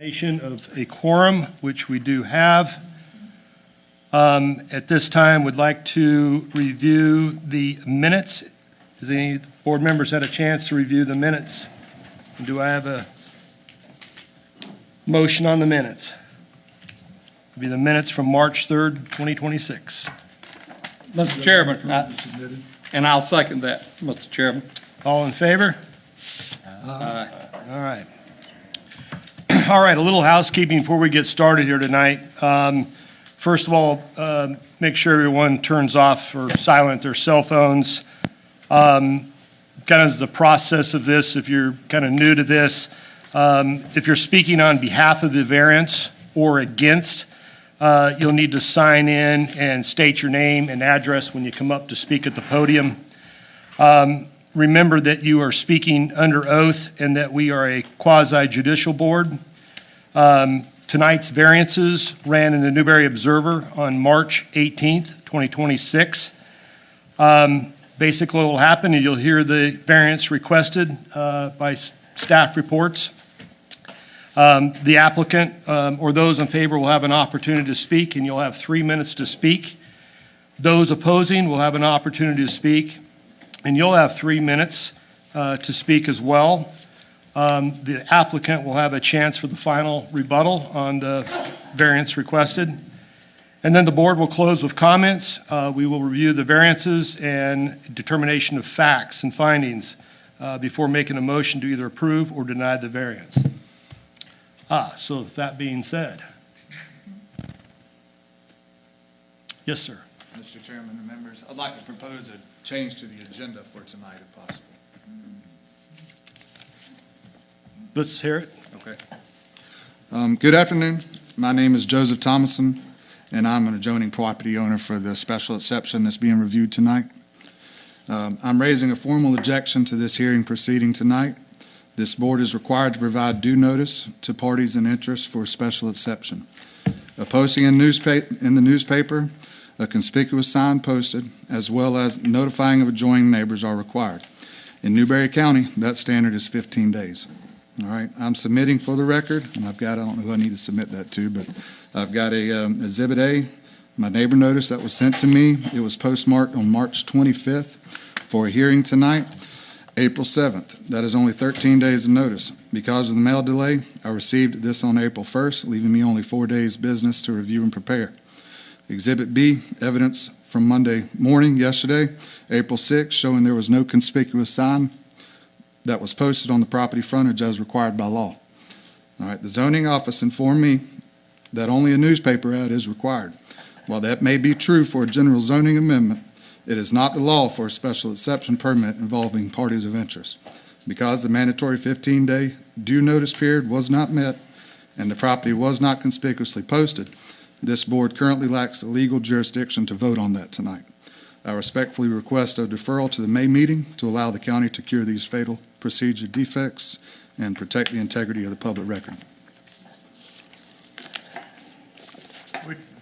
Of a quorum, which we do have. At this time, would like to review the minutes. Has any board members had a chance to review the minutes? And do I have a motion on the minutes? It'll be the minutes from March 3rd, 2026. Mr. Chairman, and I'll second that, Mr. Chairman. All in favor? All right. All right, a little housekeeping before we get started here tonight. First of all, make sure everyone turns off or silent their cell phones. Kind of the process of this, if you're kind of new to this, if you're speaking on behalf of the variance or against, you'll need to sign in and state your name and address when you come up to speak at the podium. Remember that you are speaking under oath and that we are a quasi-judicial board. Tonight's variances ran in the Newberry Observer on March 18th, 2026. Basically what will happen is you'll hear the variance requested by staff reports. The applicant or those in favor will have an opportunity to speak, and you'll have 3 minutes to speak. Those opposing will have an opportunity to speak, and you'll have 3 minutes to speak as well. The applicant will have a chance for the final rebuttal on the variance requested. And then the board will close with comments. We will review the variances and determination of facts and findings before making a motion to either approve or deny the variance. So with that being said. Yes, sir. Mr. Chairman and members, I'd like to propose a change to the agenda for tonight if possible. Let's hear it. Okay. Good afternoon. My name is Joseph Thomason, and I'm an adjoining property owner for the special exception that's being reviewed tonight. I'm raising a formal objection to this hearing proceeding tonight. This board is required to provide due notice to parties in interest for a special exception. A posting in the newspaper, a conspicuous sign posted, as well as notifying of adjoining neighbors are required. In Newberry County, that standard is 15 days. All right, I'm submitting for the record, and I don't know who I need to submit that to, but I've got a Exhibit A, my neighbor notice that was sent to me. It was postmarked on March 25th for a hearing tonight, April 7th. That is only 13 days of notice. Because of the mail delay, I received this on April 1st, leaving me only 4 days business to review and prepare. Exhibit B, evidence from Monday morning, yesterday, April 6th, showing there was no conspicuous sign that was posted on the property frontage as required by law. All right, the zoning office informed me that only a newspaper ad is required. While that may be true for a general zoning amendment, it is not the law for a special exception permit involving parties of interest. Because the mandatory 15-day due notice period was not met and the property was not conspicuously posted, this board currently lacks the legal jurisdiction to vote on that tonight. I respectfully request a deferral to the May meeting to allow the county to cure these fatal procedure defects and protect the integrity of the public record.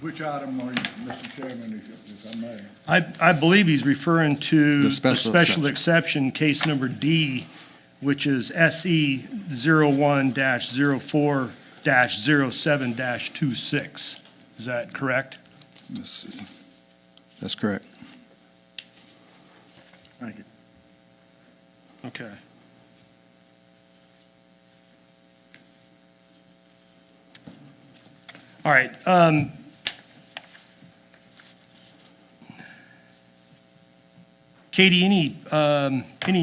Which item are you, Mr. Chairman, if I may? I believe he's referring to The special exception, case number D, which is SE 01-04-07-26. Is that correct? Let's see. That's correct. Thank you. Okay. All right. Katie, any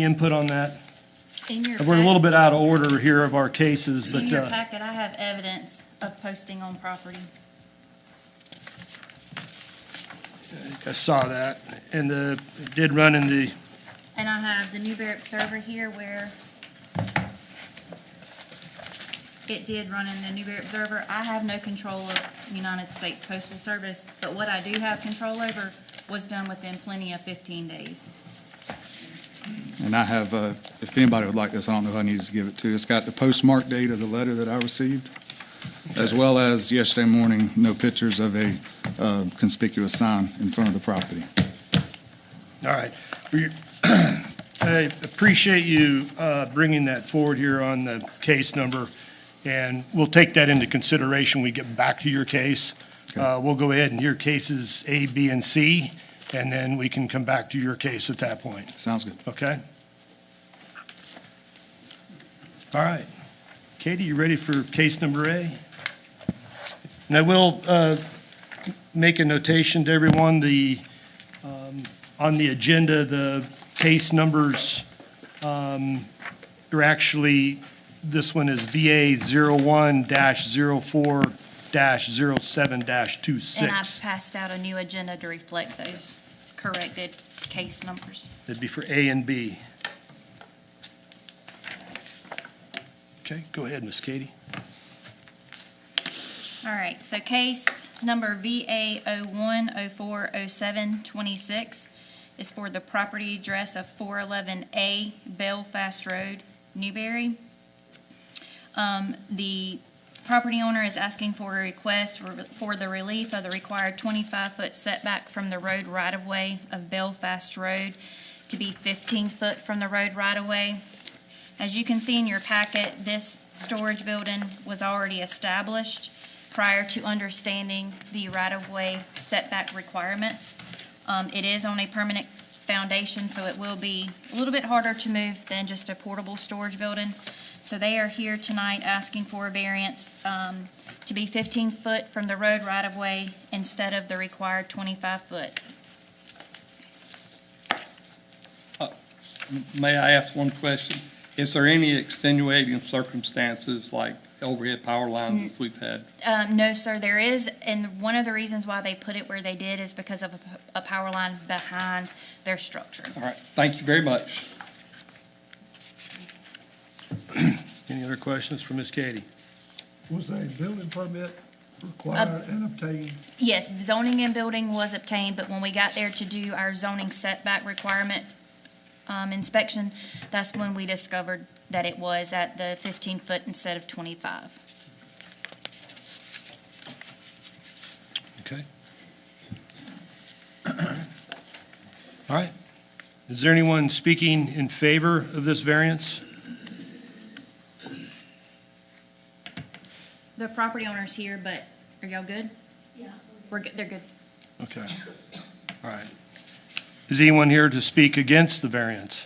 input on that? In your We're a little bit out of order here of our cases, but In your packet, I have evidence of posting on property. I saw that, and it did run in the. And I have the Newberry Observer here where it did run in the Newberry Observer. I have no control of United States Postal Service, but what I do have control over was done within plenty of 15 days. And I have, if anybody would like this, I don't know who I need to give it to. It's got the postmark date of the letter that I received, as well as yesterday morning, no pictures of a conspicuous sign in front of the property. All right. I appreciate you bringing that forward here on the case number. And we'll take that into consideration when we get back to your case. Okay. We'll go ahead and your cases A, B, and C, and then we can come back to your case at that point, Sounds good. okay? All right. Katie, you ready for case number A? And I will make a notation to everyone, on the agenda, the case numbers are actually, this one is VA 01-04-07-26. And I've passed out a new agenda to reflect those corrected case numbers. That'd be for A and B. Okay, go ahead, Miss Katie. All right, so case number VA 01-04-07-26 is for the property address of 411A Belfast Road, Newberry. The property owner is asking for a request for the relief of the required 25-foot setback from the road right-of-way of Belfast Road to be 15-foot from the road right-of-way. As you can see in your packet, this storage building was already established prior to understanding the right-of-way setback requirements. It is on a permanent foundation, so it will be a little bit harder to move than just a portable storage building. So they are here tonight asking for a variance to be 15 foot from the road right-of-way instead of the required 25 foot. May I ask one question? Is there any extenuating circumstances like overhead power lines as we've had? No, sir, there is, and one of the reasons why they put it where they did is because of a power line behind their structure. All right, thank you very much. Any other questions for Miss Katie? Was a building permit required and obtained? Yes, zoning and building was obtained, but when we got there to do our zoning setback requirement inspection, that's when we discovered that it was at the 15 foot instead of 25. Okay. All right. Is there anyone speaking in favor of this variance? The property owner's here, but are y'all good? Yeah. We're good, they're good. Okay. All right. Is anyone here to speak against the variance?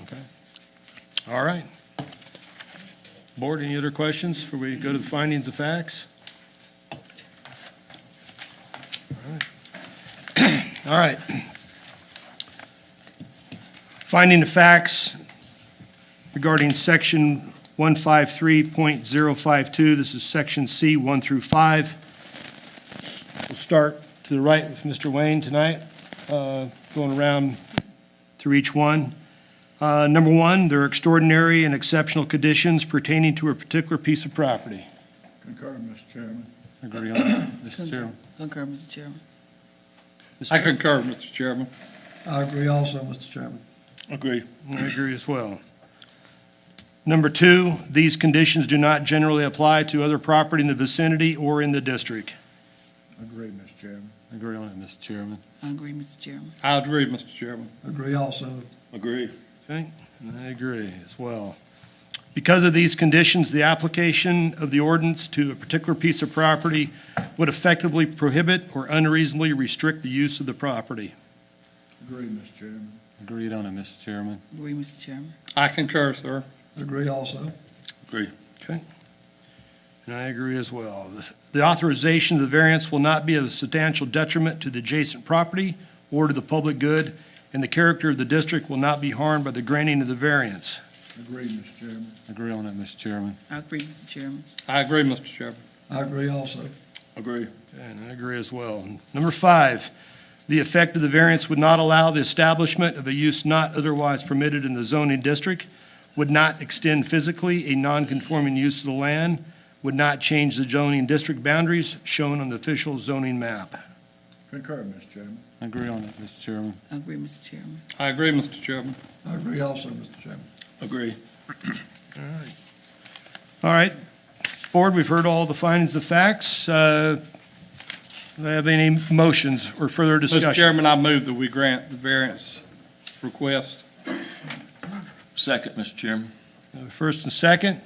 Okay. All right. Board, any other questions before we go to the findings of facts? All right. All right. Finding the facts regarding section 153.052, this is section C, 1 through 5. We'll start to the right with Mr. Wayne tonight, going around through each one. Number one, there are extraordinary and exceptional conditions pertaining to a particular piece of property. Concur, Mr. Chairman. Agree on that, Mr. Chairman? Concur, Mr. Chairman. I concur, Mr. Chairman. I agree also, Mr. Chairman. Agree. I agree as well. Number two, these conditions do not generally apply to other property in the vicinity or in the district. Agree, Mr. Chairman. Agree on it, Mr. Chairman. I agree, Mr. Chairman. I agree, Mr. Chairman. Agree also. Agree. Okay, and I agree as well. Because of these conditions, the application of the ordinance to a particular piece of property would effectively prohibit or unreasonably restrict the use of the property. Agree, Mr. Chairman. Agreed on it, Mr. Chairman. Agree, Mr. Chairman. I concur, sir. Agree also. Agree. Okay. And I agree as well. The authorization of the variance will not be of a substantial detriment to the adjacent property or to the public good, and the character of the district will not be harmed by the granting of the variance. Agree, Mr. Chairman. Agree on it, Mr. Chairman. I agree, Mr. Chairman. I agree, Mr. Chairman. I agree also. Agree. Okay, and I agree as well. Number five, the effect of the variance would not allow the establishment of a use not otherwise permitted in the zoning district, would not extend physically a non-conforming use of the land, would not change the zoning district boundaries shown on the official zoning map. Concur, Mr. Chairman. I agree on it, Mr. Chairman. I agree, Mr. Chairman. I agree, Mr. Chairman. I agree also, Mr. Chairman. Agree. All right, Board, we've heard all the findings of facts. We'll Do I have any motions or further discussion? Mr. Chairman, I move that we grant the variance request. Second, Mr. Chairman. First and second,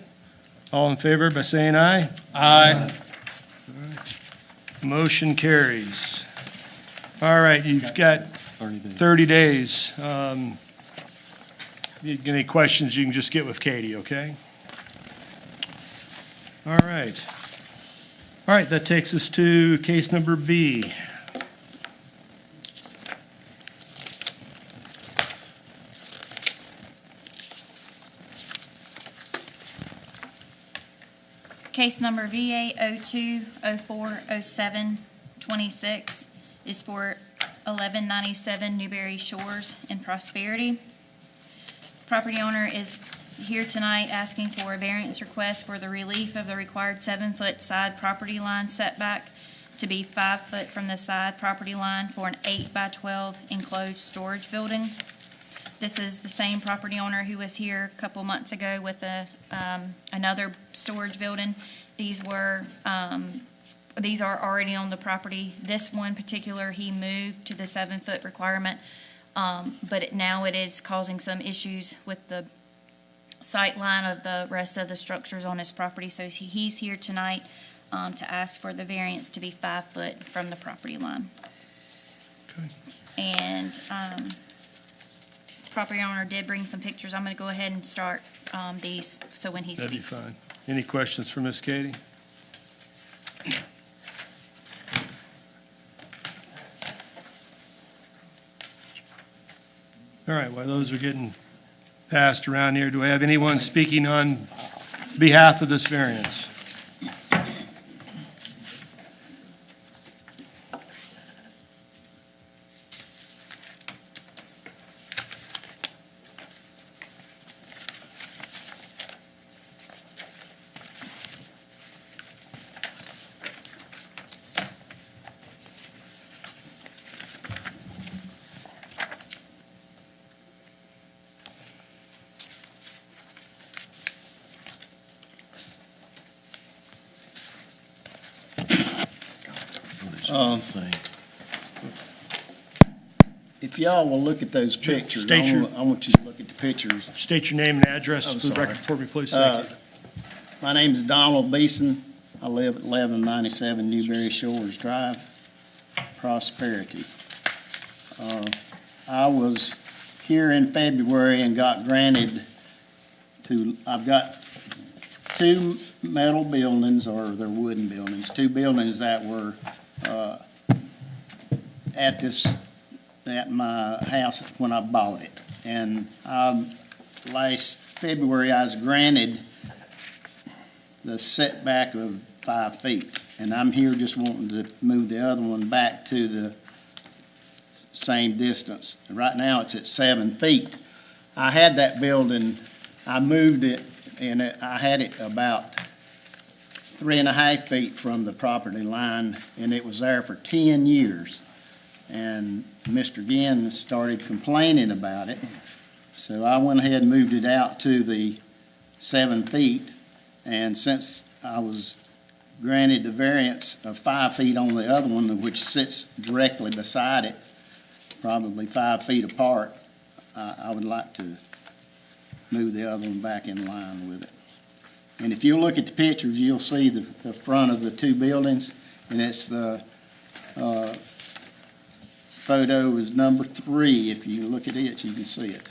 all in favor by saying aye. Aye. Motion carries. All right, you've got 30 days. You get any questions, you can just get with Katie, okay? All right. All right, that takes us to case number B. Case number VA 02-04-07-26 is for 1197 Newberry Shores in Prosperity. Property owner is here tonight asking for a variance request for the relief of the required 7-foot side property line setback to be 5 foot from the side property line for an 8x12 enclosed storage building. This is the same property owner who was here a couple months ago with another storage building. These are already on the property. This one particular, he moved to the 7-foot requirement, but now it is causing some issues with the sight line of the rest of the structures on his property. So he's here tonight to ask for the variance to be 5 foot from the property line. Okay. And property owner did bring some pictures. I'm going to go ahead and start these, so when he That'd be speaks. fine. Any questions for Miss Katie? All right, while those are getting passed around here, do I have anyone speaking on behalf of this variance? If y'all will look at those pictures, State your- I want you to look at the pictures. State your name and address I'm for the sorry. record for me, please. Thank you. My name is Donald Beeson. I live at 1197 Newberry Shores Drive, Prosperity. I was here in February and got granted I've got two metal buildings, or they're wooden buildings, two buildings that were at my house when I bought it. And last February, I was granted the setback of 5 feet. And I'm here just wanting to move the other one back to the same distance. Right now, it's at 7 feet. I had that building, I moved it, and I had it about 3.5 feet from the property line, and it was there for 10 years. And Mr. Ginn started complaining about it, so I went ahead and moved it out to the 7 feet. And since I was granted the variance of 5 feet on the other one, which sits directly beside it, probably 5 feet apart, I would like to move the other one back in line with it. And if you look at the pictures, you'll see the front of the two buildings, and it's the photo is number 3. If you look at it, you can see it.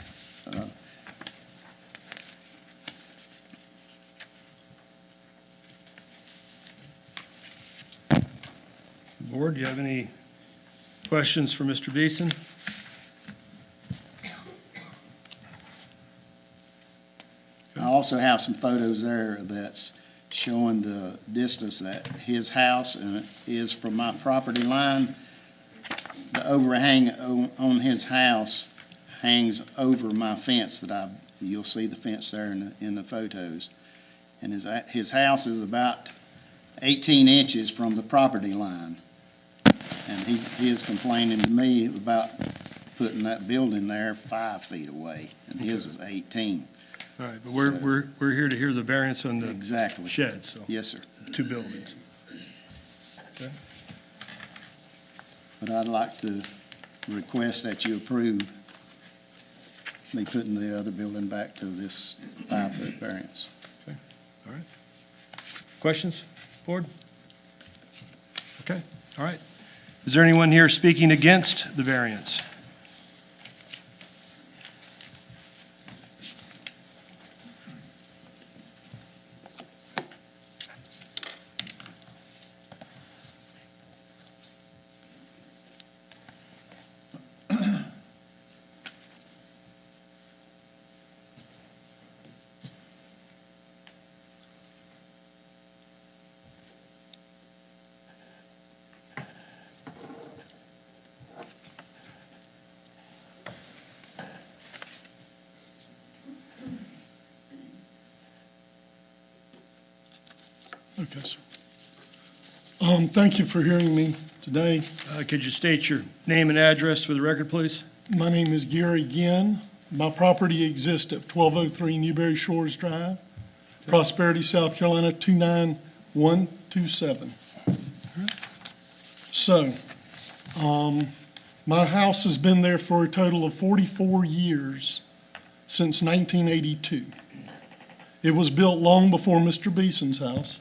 Board, do you have any questions for Mr. Beeson? I also have some photos there that's showing the distance that his house is from my property line. The overhang on his house hangs over my fence you'll see the fence there in the photos. And his house is about 18 inches from the property line. And he is complaining to me about putting that building there 5 feet away, and his is 18. All right, but we're here to hear the variance on the Exactly. shed, so, Yes, sir. two buildings. Okay. but I'd like to request that you approve me putting the other building back to this 5-foot variance. Questions, board? Okay, all right. Is there anyone here speaking against the variance? Okay, sir. Thank you for hearing me today. Could you state your name and address for the record, please? My name is Gary Ginn. My property exists at 1203 Newberry Shores Drive, Prosperity, South Carolina, 29127. So, my house has been there for a total of 44 years, since 1982. It was built long before Mr. Beeson's house,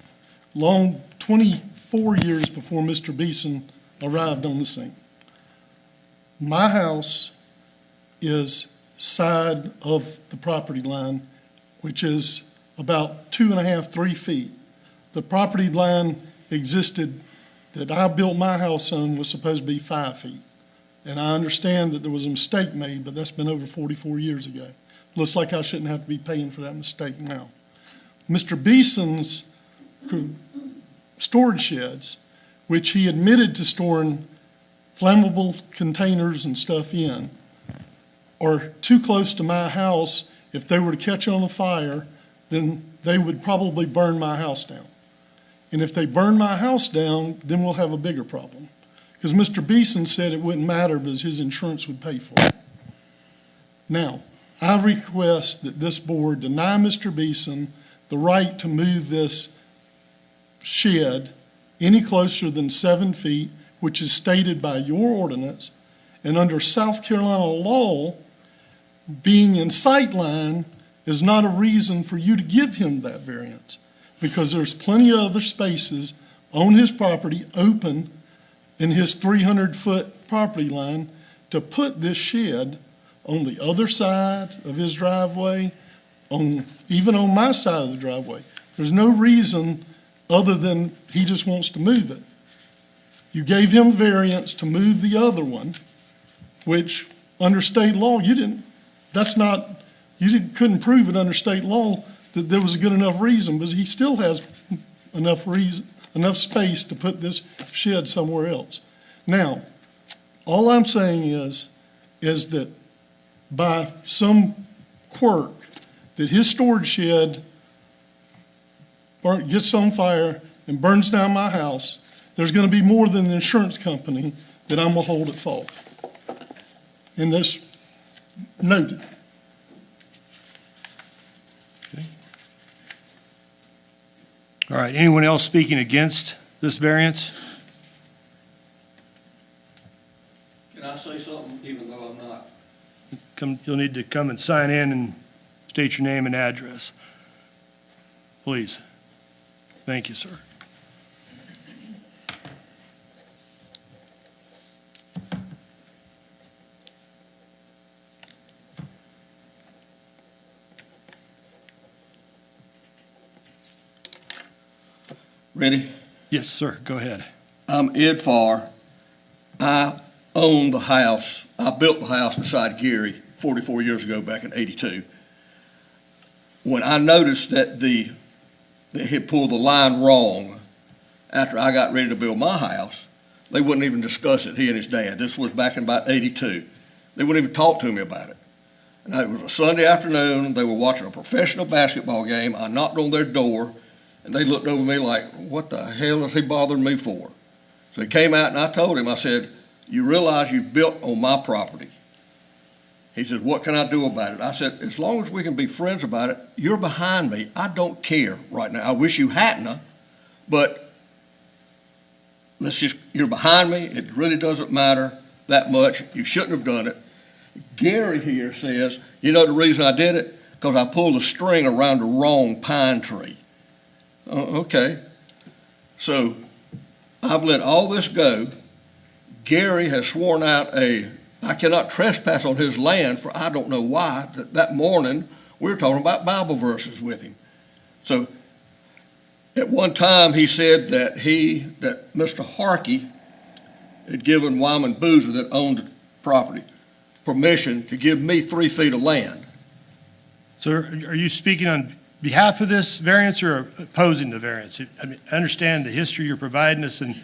24 years before Mr. Beeson arrived on the scene. My house is side of the property line, which is about 2.5, 3 feet. The property line existed that I built my house on was supposed to be 5 feet. And I understand that there was a mistake made, but that's been over 44 years ago. Looks like I shouldn't have to be paying for that mistake now. Mr. Beeson's storage sheds, which he admitted to storing flammable containers and stuff in, are too close to my house. If they were to catch on a fire, then they would probably burn my house down. And if they burn my house down, then we'll have a bigger problem. Because Mr. Beeson said it wouldn't matter because his insurance would pay for it. Now, I request that this board deny Mr. Beeson the right to move this shed any closer than 7 feet, which is stated by your ordinance, and under South Carolina law, being in sight line is not a reason for you to give him that variance, because there's plenty of other spaces on his property open in his 300-foot property line to put this shed on the other side of his driveway, even on my side of the driveway. There's no reason other than he just wants to move it. You gave him variance to move the other one, which under state law, couldn't prove it under state law that there was a good enough reason, but he still has enough space to put this shed somewhere else. Now, all I'm saying is that by some quirk, that his storage shed gets on fire and burns down my house, there's going to be more than the insurance company that I'm going to hold at fault. And that's noted. Okay. All right, anyone else speaking against this variance? Can I say something even though I'm not? You'll need to come and sign in and state your name and address. Please. Thank you, sir. Ready? Yes, sir, go ahead. I'm Ed Farr. I own the house. I built the house beside Gary 44 years ago, back in '82. When I noticed that they had pulled the line wrong after I got ready to build my house, they wouldn't even discuss it, he and his dad. This was back in about '82. They wouldn't even talk to me about it. And it was a Sunday afternoon. They were watching a professional basketball game. I knocked on their door, and they looked over me like, what the hell is he bothering me for? So he came out, and I told him, I said, you realize you built on my property. He said, what can I do about it? I said, as long as we can be friends about it, you're behind me. I don't care right now. I wish you hadn't, but you're behind me, it really doesn't matter that much, you shouldn't have done it. Gary here says, you know the reason I did it? Because I pulled a string around the wrong pine tree. Okay. So I've let all this go. Gary has sworn out I cannot trespass on his land for I don't know why. That morning, we were talking about Bible verses with him. So at one time, he said that Mr. Harkey had given Wyman Boozer, that owned the property, permission to give me 3 feet of land. So are you speaking on behalf of this variance or opposing the variance? I mean, I understand the history you're providing us and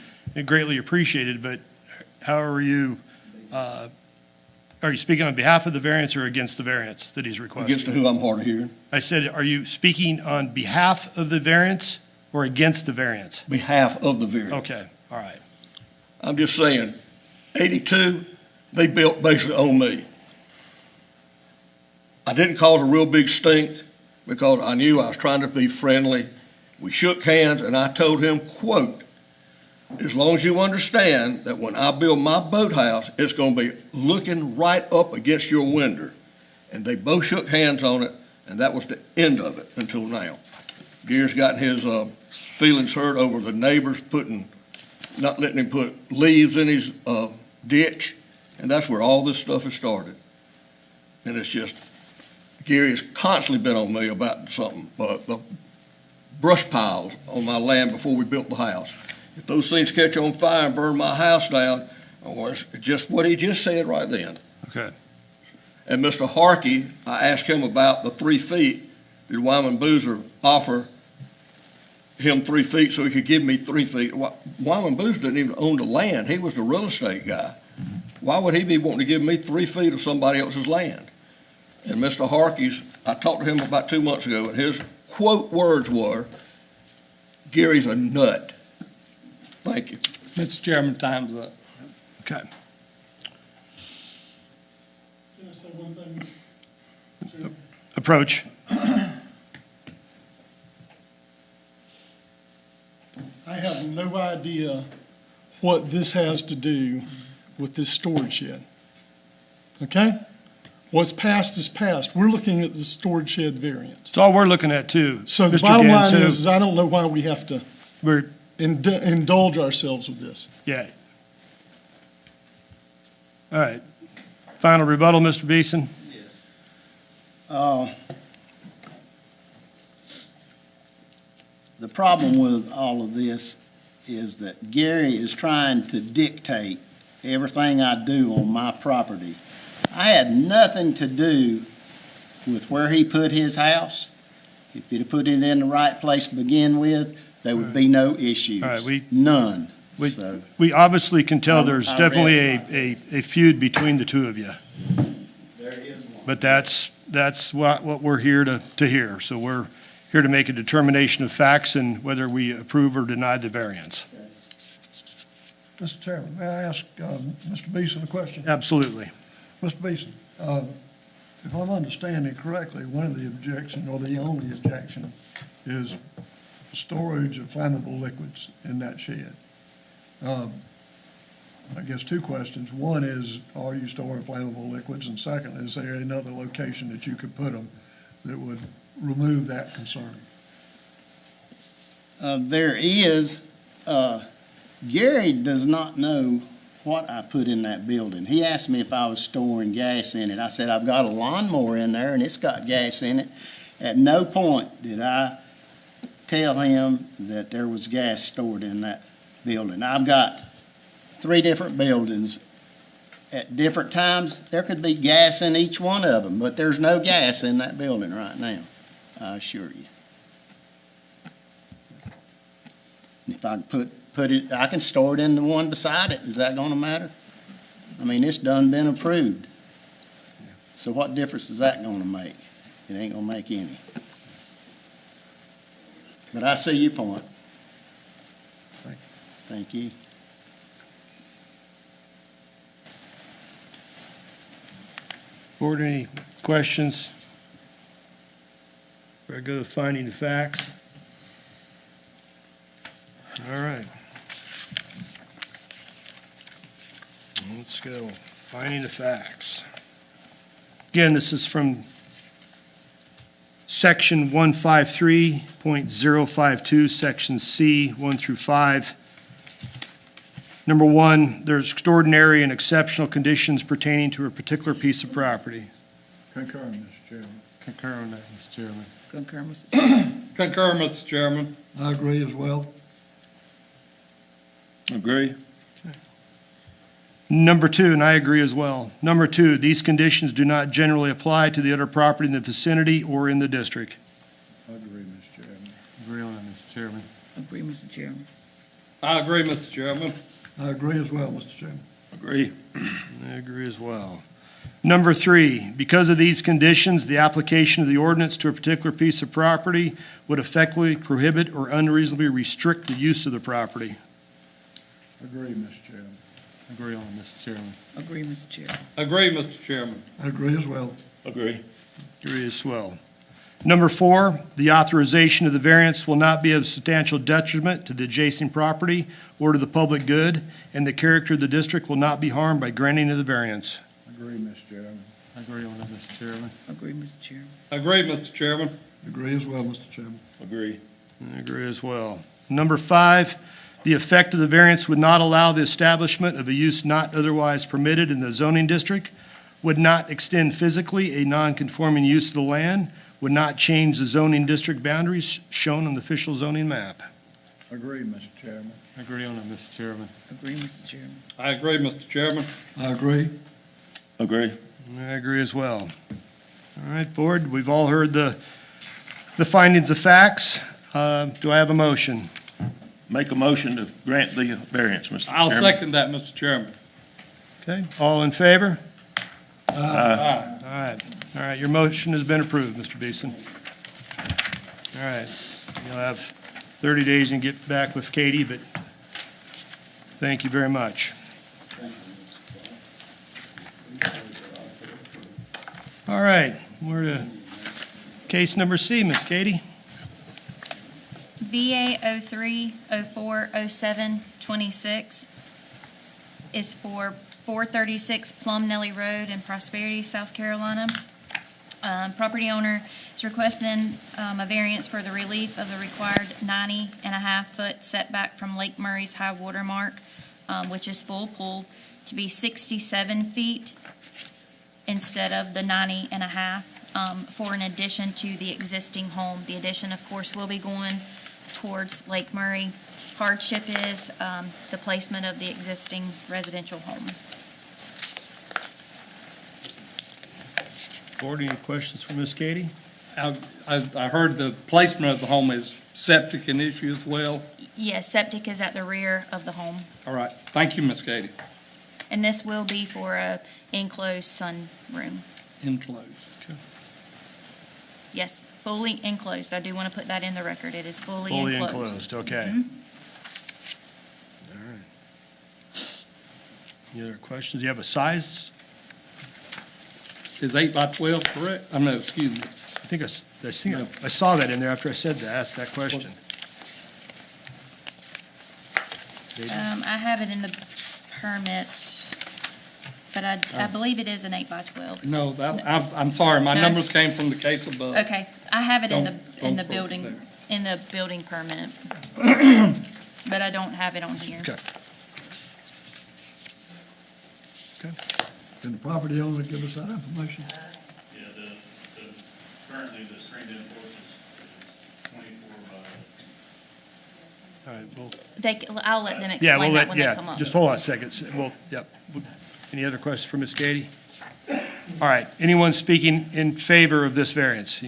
greatly appreciated, but how are you speaking on behalf of the variance or against the variance that he's requesting? Against who, I'm hard of hearing? I said, are you speaking on behalf of the variance or against the variance? Behalf of the variance. Okay, all right. I'm just saying, 82, they built basically on me. I didn't cause a real big stink because I knew I was trying to be friendly. We shook hands and I told him, quote, as long as you understand that when I build my boathouse, it's going to be looking right up against your window. And they both shook hands on it, and that was the end of it until now. Gary's gotten his feelings hurt over the neighbors not letting him put leaves in his ditch, and that's where all this stuff has started. And it's just, Gary has constantly been on me about something, the brush piles on my land before we built the house. If those things catch on fire and burn my house down, or it's just what he just said right then. Okay. And Mr. Harkey, I asked him about the 3 feet. Did Wyman Boozer offer him 3 feet so he could give me 3 feet? Wyman Boozer didn't even own the land. He was the real estate guy. Why would he be wanting to give me 3 feet of somebody else's land? And Mr. Harkey's, I talked to him about 2 months ago, and his quote words were, Gary's a nut. Thank you. Mr. Chairman, time's up. Okay. Can I say one thing? Approach. I have no idea what this has to do with this storage shed. Okay? What's past is past. We're looking at the storage shed variance. It's all we're looking at too. So the Mr. bottom line Gansu. is I don't know why we have to We're, indulge ourselves with this. yeah. All right. Final rebuttal, Mr. Beeson? The problem with all of this is that Gary is trying to dictate everything I do on my property. I had nothing to do with where he put his house. If he'd have put it in the right place to begin with, there would be no issues. All right, None. We, So, we obviously can tell there's I definitely read a feud between the two of you. there is one. But that's what we're here to hear. So we're here to make a determination of facts and whether we approve or deny the variance. Mr. Chairman, may I ask Mr. Beeson a question? Absolutely. Mr. Beeson, if I'm understanding correctly, one of the objections, or the only objection, is storage of flammable liquids in that shed. I guess 2 questions. One is, are you storing flammable liquids? And second, is there another location that you could put them that would remove that concern? There is, Gary does not know what I put in that building. He asked me if I was storing gas in it. I said, I've got a lawnmower in there and it's got gas in it. At no point did I tell him that there was gas stored in that building. I've got 3 different buildings. At different times, there could be gas in each one of them, but there's no gas in that building right now, I assure you. And if I put it, I can store it in the one beside it. Is that going to matter? I mean, it's done been approved. So what difference is that going to make? It ain't going to make any. But I see your point. Thank you. Board, any questions? Very good at finding the facts. All right. let's go. Finding the facts. Again, this is from Section 153.052, Section C, 1 through 5. Number 1, there's extraordinary and exceptional conditions pertaining to a particular piece of property. Concur, Mr. Chairman. Concur on that, Mr. Chairman. Concur, Mr. Chairman. Concur, Mr. Chairman. I agree as well. Agree. Number 2, and I agree as well. Number 2, these conditions do not generally apply to the other property in the vicinity or in the district. I agree, Mr. Chairman. Agree on that, Mr. Chairman. Agree, Mr. Chairman. I agree, Mr. Chairman. I agree as well, Mr. Chairman. Agree. I agree as well. Number 3, because of these conditions, the application of the ordinance to a particular piece of property would effectively prohibit or unreasonably restrict the use of the property. Agree, Mr. Chairman. Agree on it, Mr. Chairman. Agree, Mr. Chairman. Agree, Mr. Chairman. I agree as well. Agree. Agree as well. Number 4, the authorization of the variance will not be of substantial detriment to the adjacent property or to the public good, and the character of the district will not be harmed by granting of the variance. Agree, Mr. Chairman. Agree on it, Mr. Chairman. Agree, Mr. Chairman. Agree, Mr. Chairman. Agree as well, Mr. Chairman. Agree. I agree as well. Number 5, the effect of the variance would not allow the establishment of a use not otherwise permitted in the zoning district, would not extend physically a non-conforming use of the land, would not change the zoning district boundaries shown on the official zoning map. Agree, Mr. Chairman. Agree on it, Mr. Chairman. Agree, Mr. Chairman. I agree, Mr. Chairman. I agree. Agree. I agree as well. All right, Board, we've all heard the findings of facts. Do I have a motion? Make a motion to grant the variance, Mr. Chairman. I'll second that, Mr. Chairman. Okay, all in favor? Aye. All right, your motion has been approved, Mr. Beeson. All right, you'll have 30 days and get back with Katie, but thank you very much. All right, we're to case number C, Miss Katie. VA 03-04-07-26 is for 436 Plum Nelly Road in Prosperity, South Carolina. Property owner is requesting a variance for the relief of the required 90.5-foot setback from Lake Murray's high water mark, which is full pool, to be 67 feet instead of the 90.5, for an addition to the existing home. The addition, of course, will be going towards Lake Murray. Hardship is the placement of the existing residential home. Board, any questions for Miss Katie? I heard the placement of the home is septic an issue as well. Yes, septic is at the rear of the home, All right. Thank you, Ms. Katie. and this will be for a enclosed sunroom. Enclosed. Yes, fully enclosed. I do want to put that in the record. It is fully Fully enclosed. enclosed, okay. Mhm. All right. Any other questions? Do you have a size? Is 8 by 12 correct? No, excuse me. I think I saw that in there after I asked that question. I have it in the permit, but I believe it is an 8 by 12. No, I'm sorry, my No. numbers came from the case above. Okay, I have it in the Don't quote building, in the building permit. But I don't have it on here. Okay. Can the property owner give us that information? Yeah, currently the screened-in porch is 24 by, All right, well, I'll let them yeah, explain that when they come up. just hold on a second. Well, yep. Any other questions for Ms. Katie? All right, anyone speaking in favor of this variance?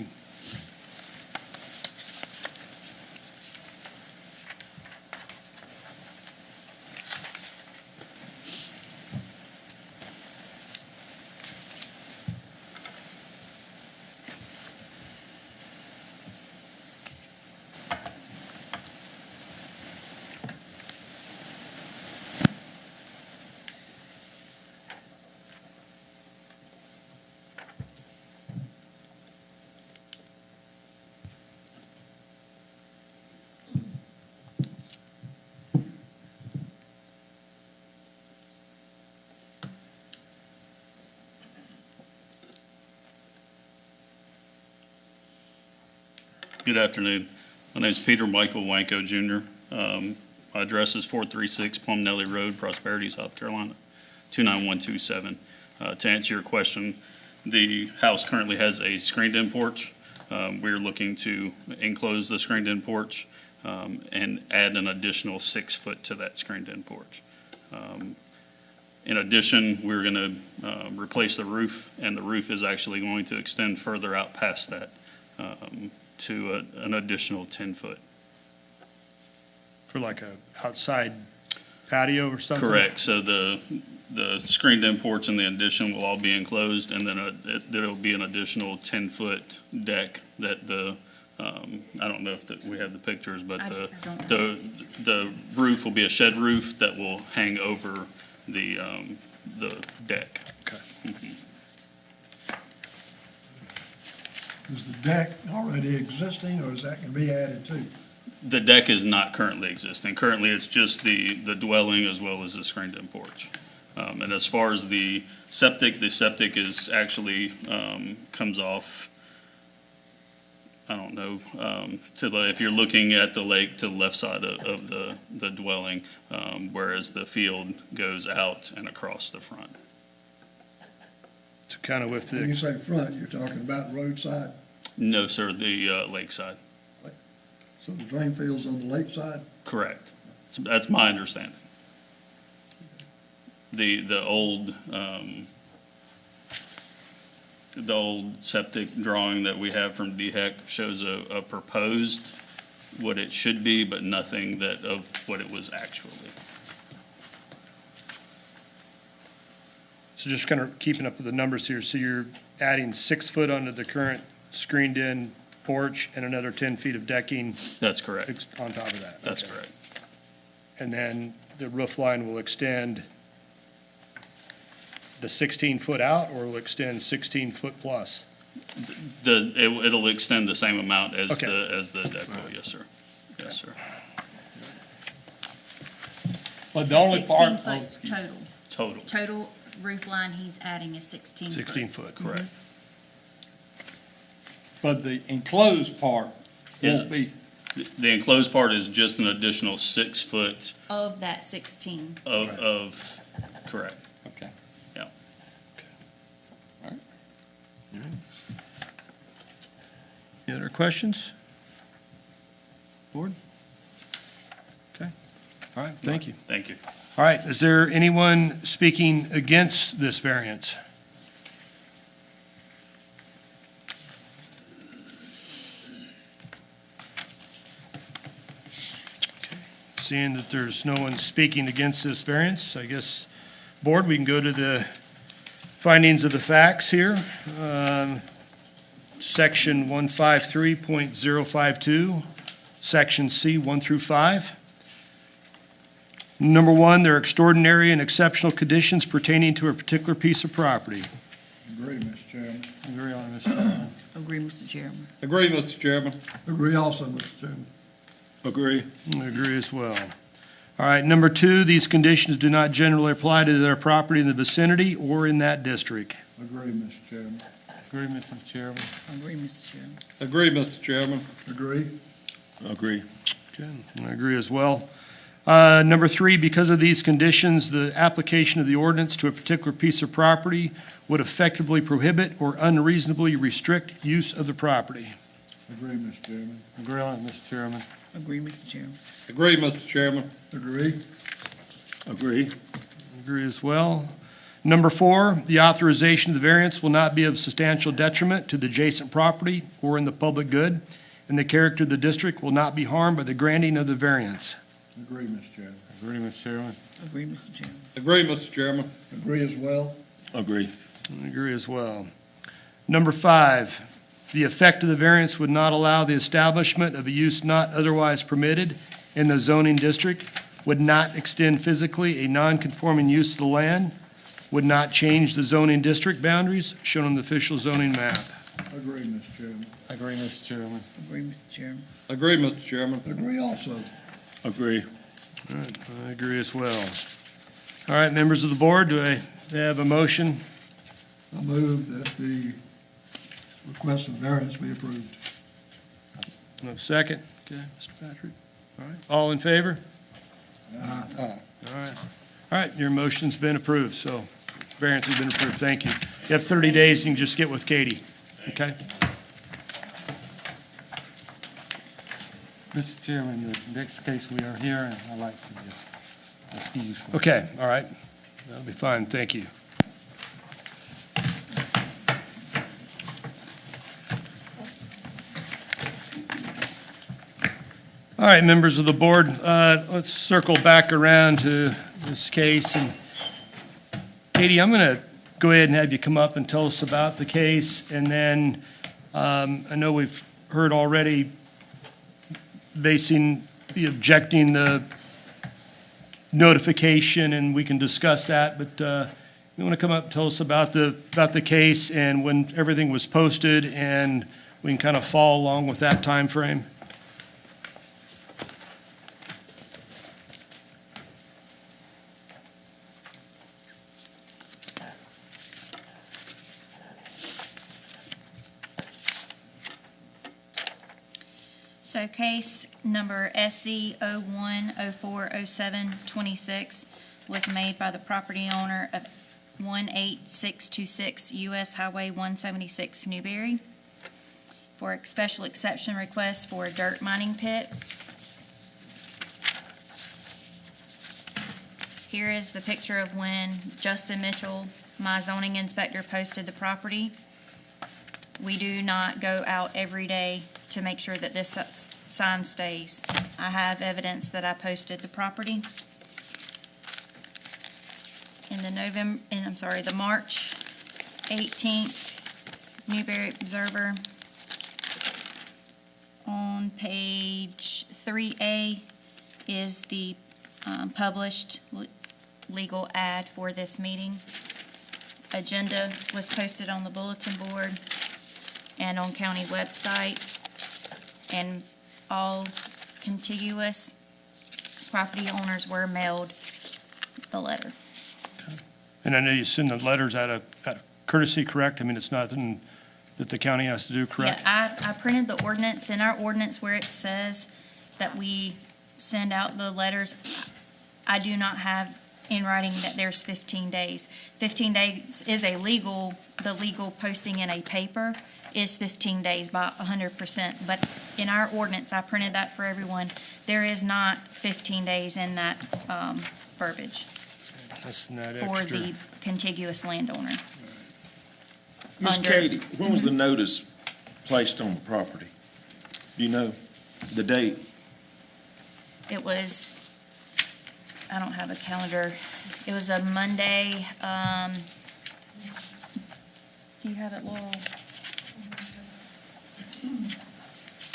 Good afternoon. My name is Peter Michael Wanko Jr. My address is 436 Plum Nelly Road, Prosperity, South Carolina, 29127. To answer your question, the house currently has a screened-in porch. We're looking to enclose the screened-in porch and add an additional 6 foot to that screened-in porch. In addition, we're going to replace the roof, and the roof is actually going to extend further out past that to an additional 10 foot. For like a outside patio or something? Correct. So the screened-in porch and the addition will all be enclosed, and then there'll be an additional 10-foot deck that I don't know if we have the pictures, but I don't know. the roof will be a shed roof that will hang over the deck. Is the deck already existing, or is that going to be added to? The deck is not currently existing. Currently, it's just the dwelling as well as the screened-in porch. And as far as the septic is actually comes off, I don't know, if you're looking at the lake, to the left side of the dwelling, whereas the field goes out and across the front. To kind of with When you the, say front, you're talking about roadside, No, sir, the lakeside. so the drain field's on the lakeside? Correct. That's my understanding. The old septic drawing that we have from DHEC shows a proposed what it should be, but nothing of what it was actually. so just kind of keeping up with the numbers here. So you're adding 6 foot onto the current screened-in porch and another 10 feet of decking That's correct. on top of that? That's Okay. correct. And then the roof line will extend the 16 foot out, or will extend 16 foot plus? It'll extend the same amount as Okay. the deck will, yes, sir. Yes, sir. But the So only part. 16 foot total. Total, Total roof line he's adding is 16 foot. 16 foot. correct. But the enclosed part Is- won't be, The enclosed part is just an additional 6 foot Of that 16. of, correct. okay. Any other questions? Board? Okay. All right, thank you. Thank you. All right, is there anyone speaking against this variance? Okay. Seeing that there's no one speaking against this variance, I guess, Board, we can go to the findings of the facts here. Section 153.052, Section C, 1 through 5. Number one, there are extraordinary and exceptional conditions pertaining to a particular piece of property. Agree, Mr. Chairman. Agree on it, Mr. Chairman. Agree, Mr. Chairman. Agree, Mr. Chairman. Agree also, Mr. Chairman. Agree. I agree as well. All right, number two, these conditions do not generally apply to their property in the vicinity or in that district. Agree, Mr. Chairman. Agree, Mr. Chairman. Agree, Mr. Chairman. Agree, Mr. Chairman. Agree. Agree. Good, I agree as well. Number three, because of these conditions, the application of the ordinance to a particular piece of property would effectively prohibit or unreasonably restrict use of the property. Agree, Mr. Chairman. Agree on it, Mr. Chairman. Agree, Mr. Chairman. Agree, Mr. Chairman. Agree. Agree. Agree as well. Number four, the authorization of the variance will not be of substantial detriment to the adjacent property or in the public good, and the character of the district will not be harmed by the granting of the variance. Agree, Mr. Chairman. Agree, Mr. Chairman. Agree, Mr. Chairman. Agree, Mr. Chairman. Agree as well. Agree. I agree as well. Number five, the effect of the variance would not allow the establishment of a use not otherwise permitted in the zoning district, would not extend physically a non-conforming use of the land, would not change the zoning district boundaries shown on the official zoning map. Agree, Mr. Chairman. Agree, Mr. Chairman. Agree, Mr. Chairman. Agree, Mr. Chairman. Agree also. Agree. All right, I agree as well. All right, members of the board, do I have a motion? I move that the request of variance be approved. No second? Okay, Mr. Patrick. All right, all in favor? All right. All right, your motion's been approved, so variance has been approved. Thank you. You have 30 days, you can just get with Katie, okay? Mr. Chairman, the next case we are hearing, I'd like to just excuse from. Okay, all right. That'll be fine, thank you. All right, members of the board, let's circle back around to this case. And Katie, I'm going to go ahead and have you come up and tell us about the case. And then I know we've heard already objecting the notification, and we can discuss that. But you want to come up and tell us about the case and when everything was posted, and we can kind of follow along with that time frame. So case number SC 01040726 was made by the property owner of 18626 US Highway 176 Newberry for a special exception request for a dirt mining pit. Here is the picture of when Justin Mitchell, my zoning inspector, posted the property. We do not go out every day to make sure that this sign stays. I have evidence that I posted the property. In the the March 18th Newberry Observer, on page 3A is the published legal ad for this meeting. Agenda was posted on the bulletin board and on county website, and all contiguous property owners were mailed the letter. And I know you send the letters out of courtesy, correct? I mean, it's nothing that the county has to do, correct? Yeah, I printed the ordinance, in our ordinance where it says that we send out the letters. I do not have in writing that there's 15 days. 15 days is the legal posting in a paper is 15 days by 100%. But in our ordinance, I printed that for everyone. There is not 15 days in that verbiage That's not for extra. the contiguous landowner. Ms. Under- Katie, when was the notice placed on the property? Do you know the date? It was, I don't have a calendar. It was a Monday. Do you have it, Laurel?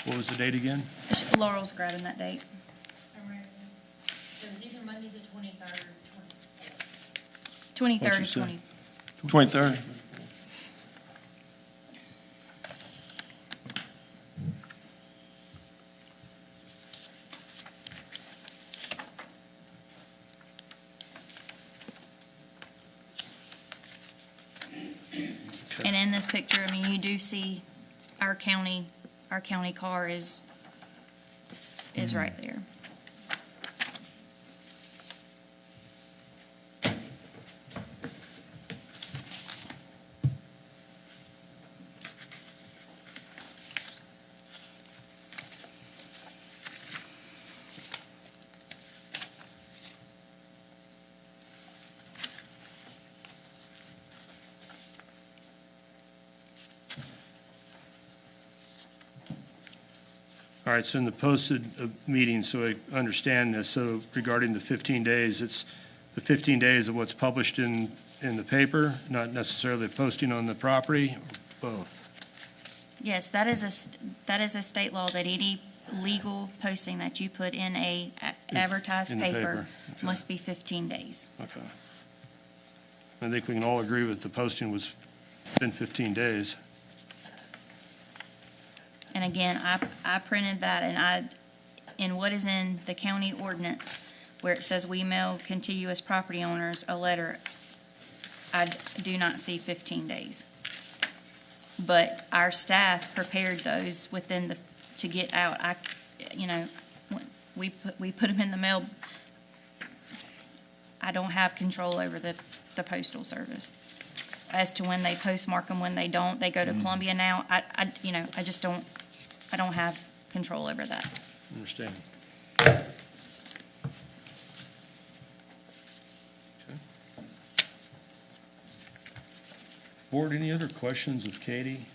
What was the date again? Laurel's grabbing that date. It was either Monday the 23rd or 23rd What'd you or say? 20. 23rd? And in this picture, I mean, you do see our county car is right there. All right, so in the posted meeting, so I understand this, so regarding the 15 days, it's the 15 days of what's published in the paper, not necessarily posting on the property, or both? Yes, that is a state law that any legal posting that you put in a advertised In the paper Okay. must be 15 days. Okay. I think we can all agree with the posting was been 15 days. And again, I printed that, and in what is in the county ordinance, where it says we mail contiguous property owners a letter, I do not see 15 days. But our staff prepared those within the to get out. We put them in the mail. I don't have control over the postal service. As to when they postmark them, when they don't, they go to Columbia now. I just don't, I don't have control over that. Understand. Board, any other questions of Katie?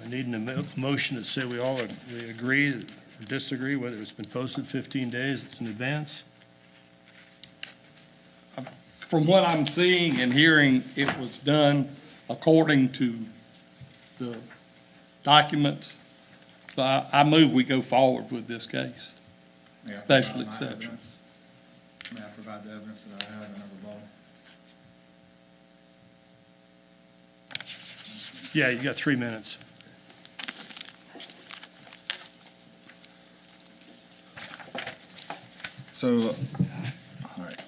I need a motion to say we agree or disagree whether it's been posted 15 days, it's in advance. From what I'm seeing and hearing, it was done according to the documents. So I move we go forward with this case. May I Special provide my exception. evidence? May I provide the evidence that I have in a rebuttal? Yeah, you got 3 minutes. So, all right.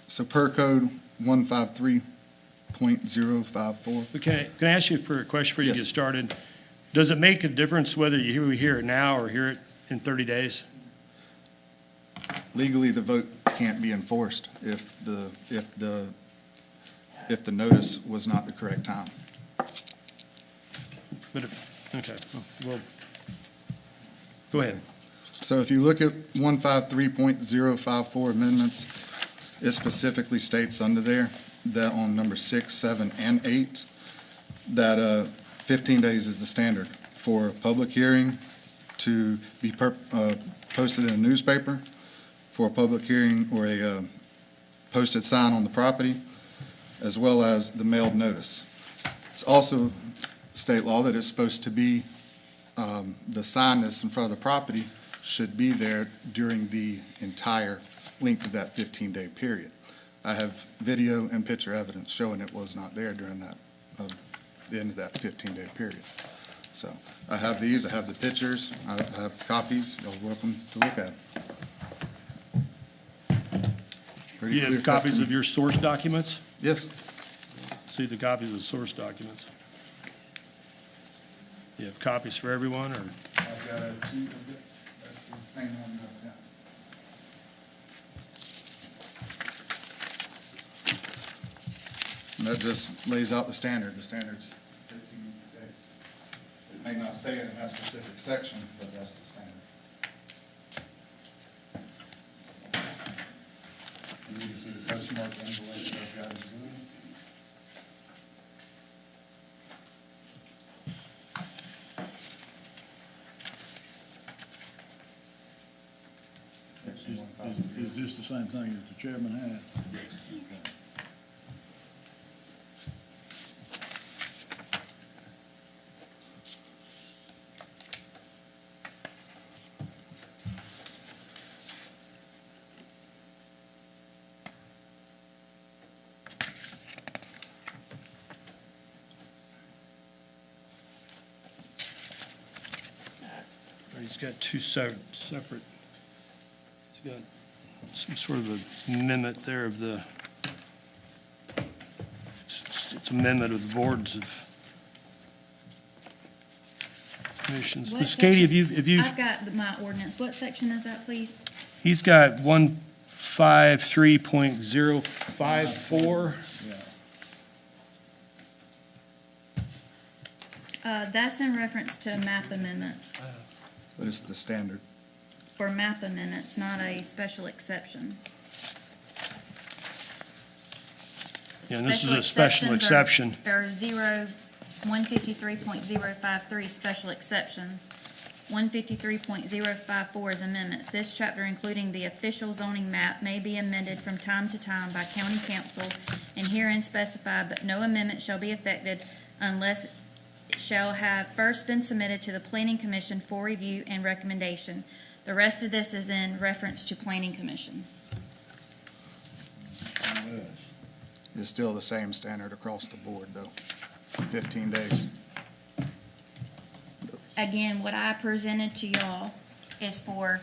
So per code 153.054, Okay, can I ask you for a question before you Yes. get started? Does it make a difference whether we hear it now or hear it in 30 days? legally, the vote can't be enforced if the notice was not the correct time. Okay, well, go ahead. So if you look at 153.054 amendments, it specifically states under there that on number 6, 7, and 8, that 15 days is the standard for a public hearing to be posted in a newspaper, for a public hearing or a posted sign on the property, as well as the mailed notice. It's also state law that it's supposed to be, the sign that's in front of the property should be there during the entire length of that 15-day period. I have video and picture evidence showing it was not there during that, the end of that 15-day period. So I have these, I have the pictures, I have copies, you're welcome to look at them. Pretty You have clear-cut copies to of me. your source documents? Yes, See the copies of the source documents? You have copies for everyone, or? I've got two, that's the main one, yeah. And that just lays out the standard. The standard's 15 days. It may not say it in that specific section, but that's the standard. You need to see the postmark and the way that I've got it doing. Section 153. Is this the same thing as the chairman had? He's got two separate, he's got some sort of amendment there of the, it's amendment of the boards of commissions. What Ms. Katie, section? if you, I've got my ordinance. What section is that, please? he's got 153.054. That's in reference to map amendments, But it's the standard. for map amendments, not a special exception. Yeah, and this is a special exception. There are 153.053 special exceptions. 153.054 is amendments. This chapter, including the official zoning map, may be amended from time to time by county council and herein specified, but no amendment shall be effected unless it shall have first been submitted to the Planning Commission for review and recommendation. The rest of this is in reference to Planning Commission. It's still the same standard across the board, though. 15 days. Again, what I presented to y'all is for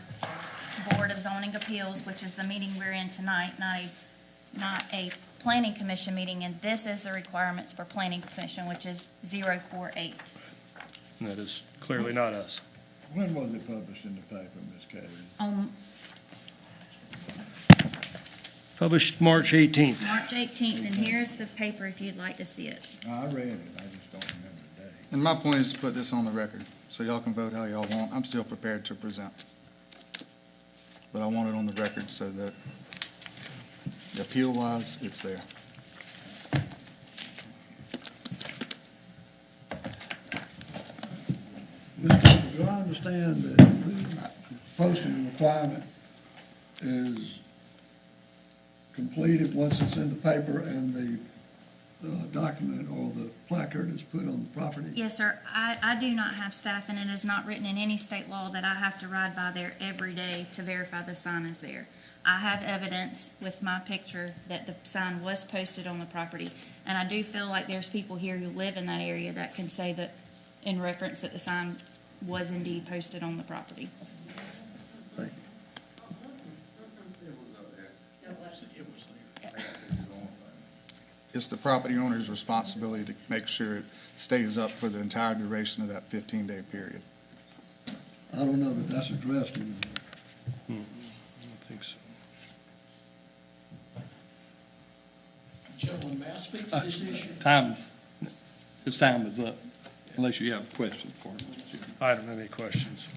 Board Board of Zoning Appeals, which is the meeting we're in tonight, not a planning commission meeting, and this is the requirements for planning commission, which is 048. And that is clearly not us. When was it published in the paper, Ms. Katie? Published March 18th. March 18th, and here's the paper if you'd like to see it. I read it, I just don't remember the date. And my point is to put this on the record, so y'all can vote how y'all want. I'm still prepared to present. But I want it on the record so that appeal-wise, it's there. Mr. Chairman, do I understand that the posting requirement is completed once it's in the paper and the document or the placard is put on the property? Yes, sir. I do not have staff, and it is not written in any state law that I have to ride by there every day to verify the sign is there. I have evidence with my picture that the sign was posted on the property, and I do feel like there's people here who live in that area that can say that, in reference, that the sign was indeed posted on the property. Thank It's the property owner's responsibility to make sure it stays up for the entire duration of that 15-day period. I don't know that that's addressed in I don't think so. Gentlemen, may I speak to this issue? His time is up, unless you have a question for him, Mr. Chairman. I don't have any questions.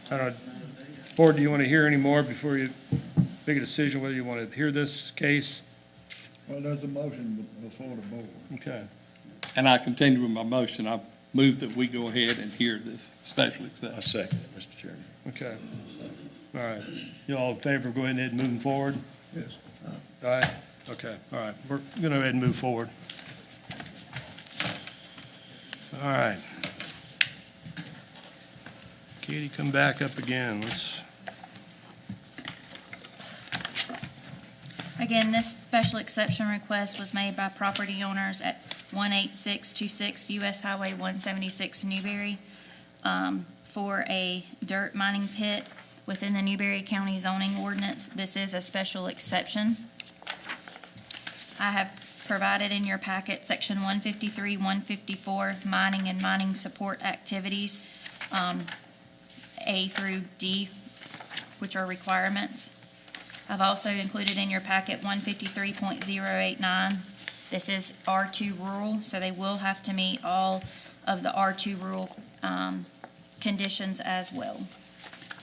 I don't, Board, do you want to hear any more before you make a decision whether you want to hear this case? Well, there's a motion before the board. Okay. And I continue with my motion. I move that we go ahead and hear this special I exception. second it, Mr. Chairman. Okay. All right. You all in favor of going ahead and moving forward? it. Yes. All right. Okay. All right. We're going to go ahead and move forward. All right. Katie, come back up again. Again, this special exception request was made by property owners at 18626 US Highway 176 Newberry for a dirt mining pit within the Newberry County zoning ordinance. This is a special exception. I have provided in your packet section 153, 154, mining and mining support activities, A through D, which are requirements. I've also included in your packet 153.089. This is R2 rural, so they will have to meet all of the R2 rural conditions as well.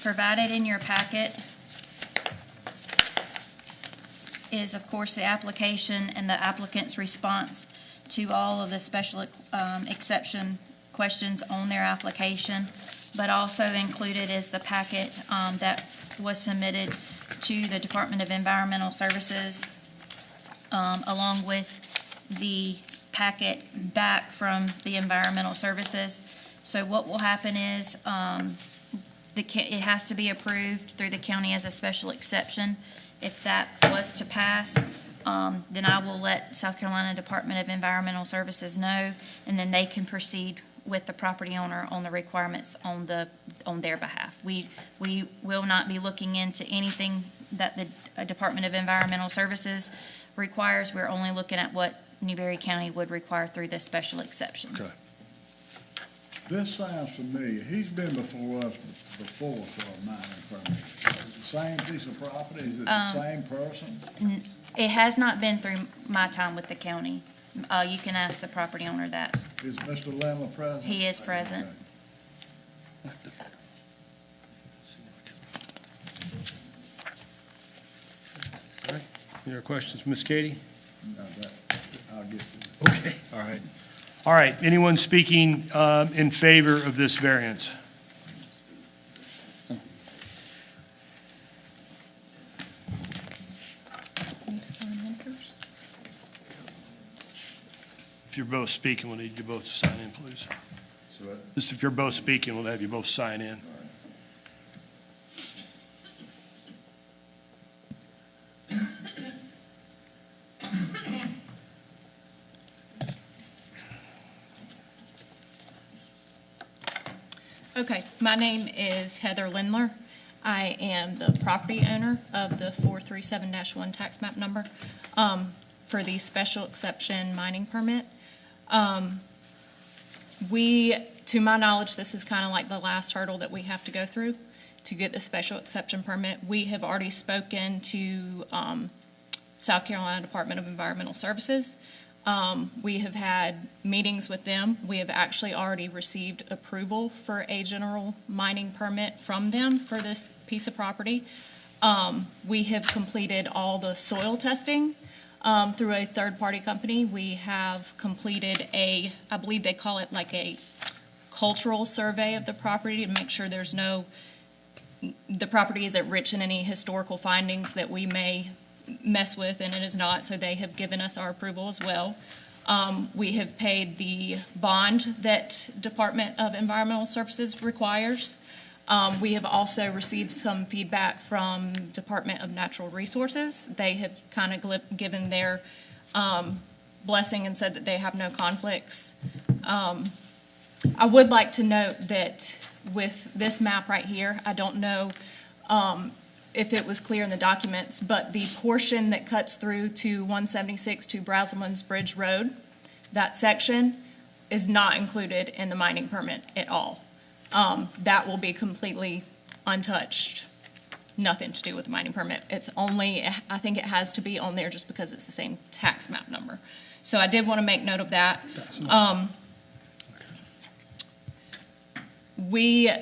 Provided in your packet is, of course, the application and the applicant's response to all of the special exception questions on their application, but also included is the packet that was submitted to the Department of Environmental Services, along with the packet back from the Environmental Services. So what will happen is it has to be approved through the county as a special exception. If that was to pass, then I will let South Carolina Department of Environmental Services know, and then they can proceed with the property owner on the requirements on their behalf. We will not be looking into anything that the Department of Environmental Services requires. We're only looking at what Newberry County would require through this special exception. Okay. This sounds familiar. He's been before us before for a mining permit. Is it the same piece of property? Is it the same person? It has not been through my time with the county. You can ask the property owner that. Is Mr. Lemmer present? He is present. All right. Any other questions, Ms. Katie? No, I'll get to it. Okay. All right. All right. Anyone speaking in favor of this variance? If you're both speaking, we'll need you both to sign in, please. Just if you're both speaking, we'll have you both sign in. Okay, my name is Heather Lindler. I am the property owner of the 437-1 tax map number for the special exception mining permit. To my knowledge, this is kind of like the last hurdle that we have to go through to get the special exception permit. We have already spoken to South Carolina Department of Environmental Services. We have had meetings with them. We have actually already received approval for a general mining permit from them for this piece of property. We have completed all the soil testing through a third-party company. We have completed I believe they call it like a cultural survey of the property to make sure the property isn't rich in any historical findings that we may mess with, and it is not, so they have given us our approval as well. We have paid the bond that Department of Environmental Services requires. We have also received some feedback from Department of Natural Resources. They have kind of given their blessing and said that they have no conflicts. I would like to note that with this map right here, I don't know if it was clear in the documents, but the portion that cuts through to 176 to Brazelman's Bridge Road, that section is not included in the mining permit at all. That will be completely untouched, nothing to do with the mining permit. It's only, I think it has to be on there just because it's the same tax map number. So I did want to make note of that. We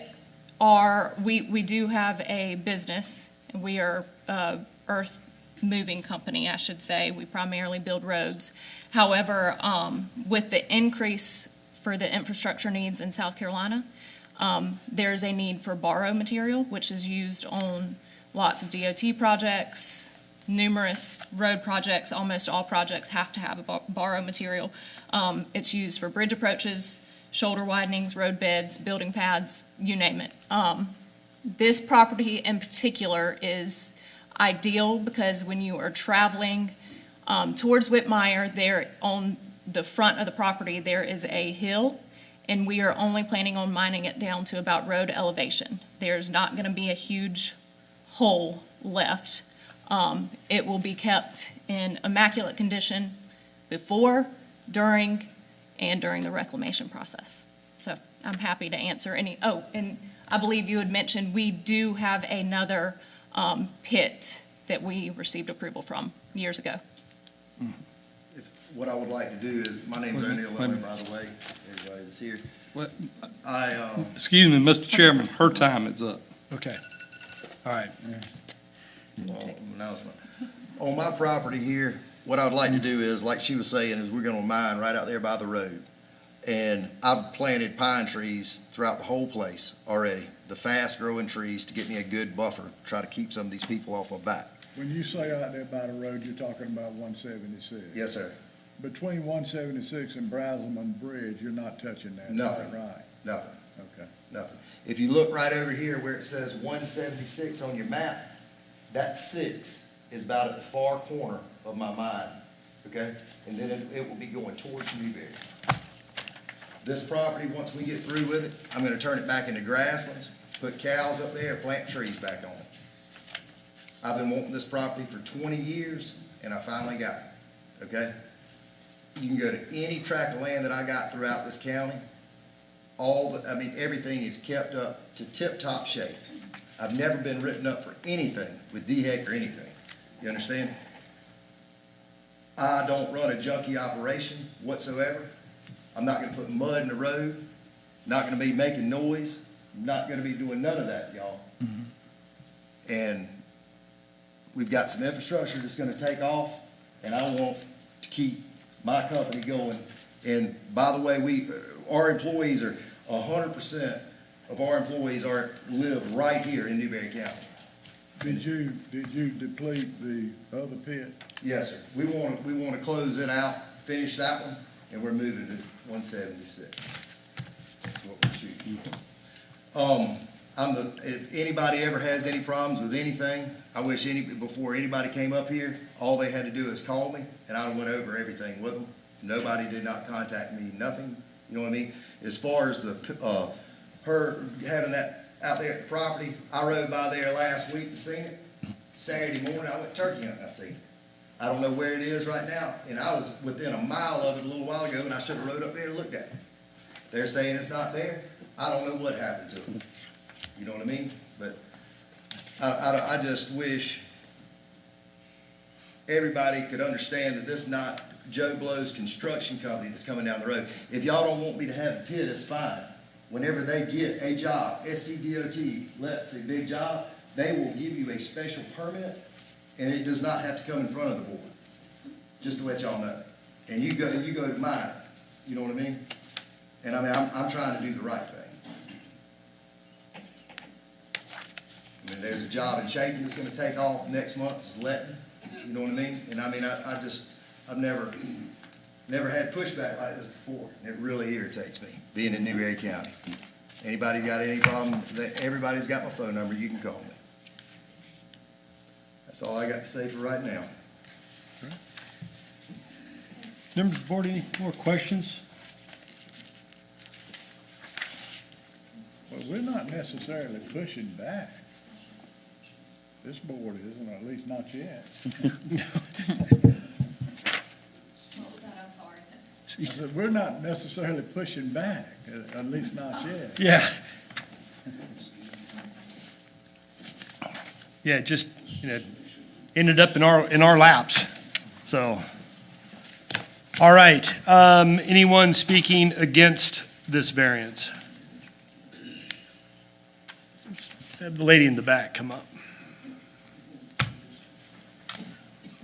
do have a business. We are a earth moving company, I should say. We primarily build roads. However, with the increase for the infrastructure needs in South Carolina, there's a need for borrow material, which is used on lots of DOT projects, numerous road projects. Almost all projects have to have a borrow material. It's used for bridge approaches, shoulder widenings, road beds, building pads, you name it. This property in particular is ideal because when you are traveling towards Whitmire, there on the front of the property, there is a hill, and we are only planning on mining it down to about road elevation. There's not going to be a huge hole left. It will be kept in immaculate condition before, during, and during the reclamation process. So I'm happy to answer any, and I believe you had mentioned we do have another pit that we received approval from years ago. What I would like to do is, my name's O'Neill Miller, by the way, everybody that's here. Excuse me, Mr. Chairman, her time is up. Okay. All right. Well, announcement. On my property here, what I would like to do is, like she was saying, is we're gonna mine right out there by the road. And I've planted pine trees throughout the whole place already, the fast-growing trees, to get me a good buffer, try to keep some of these people off my back. When you say out there by the road, you're talking about 176? Yes, sir. Between 176 and Brazelman Bridge, you're not touching that, is Nothing. that right? Nothing, Okay. nothing. If you look right over here where it says 176 on your map, that 6 is about at the far corner of my mine, okay? And then it will be going towards Newberry. This property, once we get through with it, I'm gonna turn it back into grasslands, put cows up there, plant trees back on it. I've been wanting this property for 20 years, and I finally got it, okay? You can go to any tract of land that I got throughout this county. Everything is kept up to tip-top shape. I've never been written up for anything with DHEC or anything. You understand? I don't run a junkie operation whatsoever. I'm not gonna put mud in the road, not gonna be making noise, not gonna be doing none of that, y'all. And we've got some infrastructure that's gonna take off, and I want to keep my company going. And by the way, our employees are 100% of our employees live right here in Newberry County. Did you deplete the other pit? Yes, sir. We want to close it out, finish that one, and we're moving to 176. That's what we're shooting. If anybody ever has any problems with anything, I wish before anybody came up here, all they had to do is call me, and I went over everything with them. Nobody did not contact me, nothing, you know what I mean? As far as the her having that out there at the property. I rode by there last week and seen it. Saturday morning, I went turkey hunting, I seen it. I don't know where it is right now, and I was within a mile of it a little while ago, and I should have rode up there and looked at it. They're saying it's not there. I don't know what happened to it. You know what I mean? But I just wish everybody could understand that this is not Joe Blow's construction company that's coming down the road. If y'all don't want me to have a pit, it's fine. Whenever they get a job, SCDOT lets a big job, they will give you a special permit, and it does not have to come in front of the board, just to let y'all know. And you go to mine, you know what I mean? And I mean, I'm trying to do the right thing. I mean, there's a job in Chapin that's gonna take off next month, it's letting, you know what I mean? And I mean, I've never had pushback like this before, and it really irritates me, being in Newberry County. Anybody got any problem, everybody's got my phone number, you can call me. That's all I got to say for right now. Members of the board, any more questions? Well, we're not necessarily pushing back. This board isn't, or at least not yet. I said, we're not necessarily pushing back, at least not yet. Yeah. Yeah, it just, ended up in our laps, so. All right, anyone speaking against this variance? Have the lady in the back come up.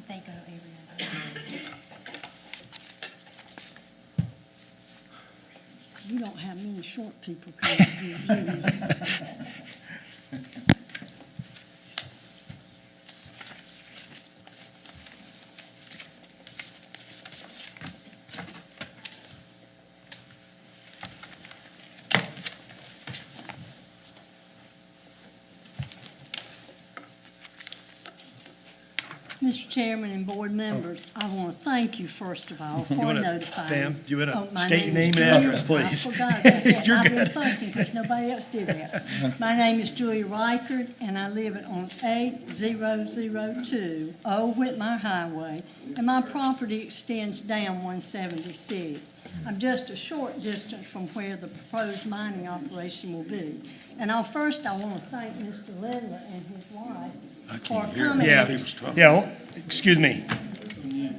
They go every You don't have many short people coming here, do you? Mr. Chairman and board members, I want to thank you, first of all, for notifying. Ma'am, do you want to my state your name name is and Julia. address, please? I forgot about that. You're I've been good. fussing because nobody else did that. My name is Julia Reichard, and I live on 8002 Old Whitmire Highway, and my property extends down 176. I'm just a short distance from where the proposed mining operation will be. And first, I want to thank Mr. Lindler and his wife for coming. Yeah, excuse me.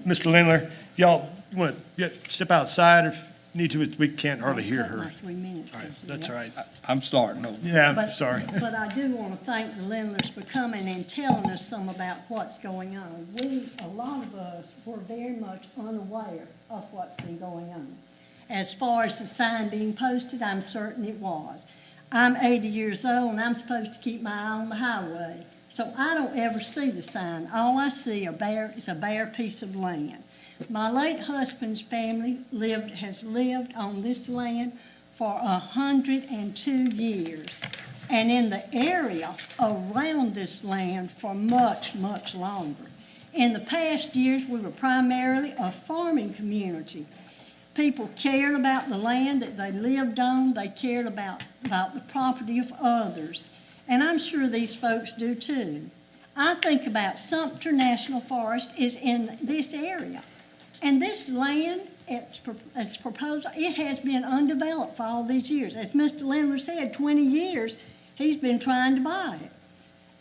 Mr. Lindler, if y'all want to step outside if you need to, we can't hardly hear her. My 3 minutes. All right, that's all right. I'm starting over. Yeah, I'm But- sorry. But I do want to thank the Lindlers for coming and telling us some about what's going on. A lot of us were very much unaware of what's been going on. As far as the sign being posted, I'm certain it was. I'm 80 years old, and I'm supposed to keep my eye on the highway. So I don't ever see the sign. All I see is a bare piece of land. My late husband's family has lived on this land for 102 years, and in the area around this land for much, much longer. In the past years, we were primarily a farming community. People cared about the land that they lived on. They cared about the property of others. And I'm sure these folks do too. I think about Sumter National Forest is in this area. And this land, it's proposed, it has been undeveloped for all these years. As Mr. Lindler said, 20 years he's been trying to buy it.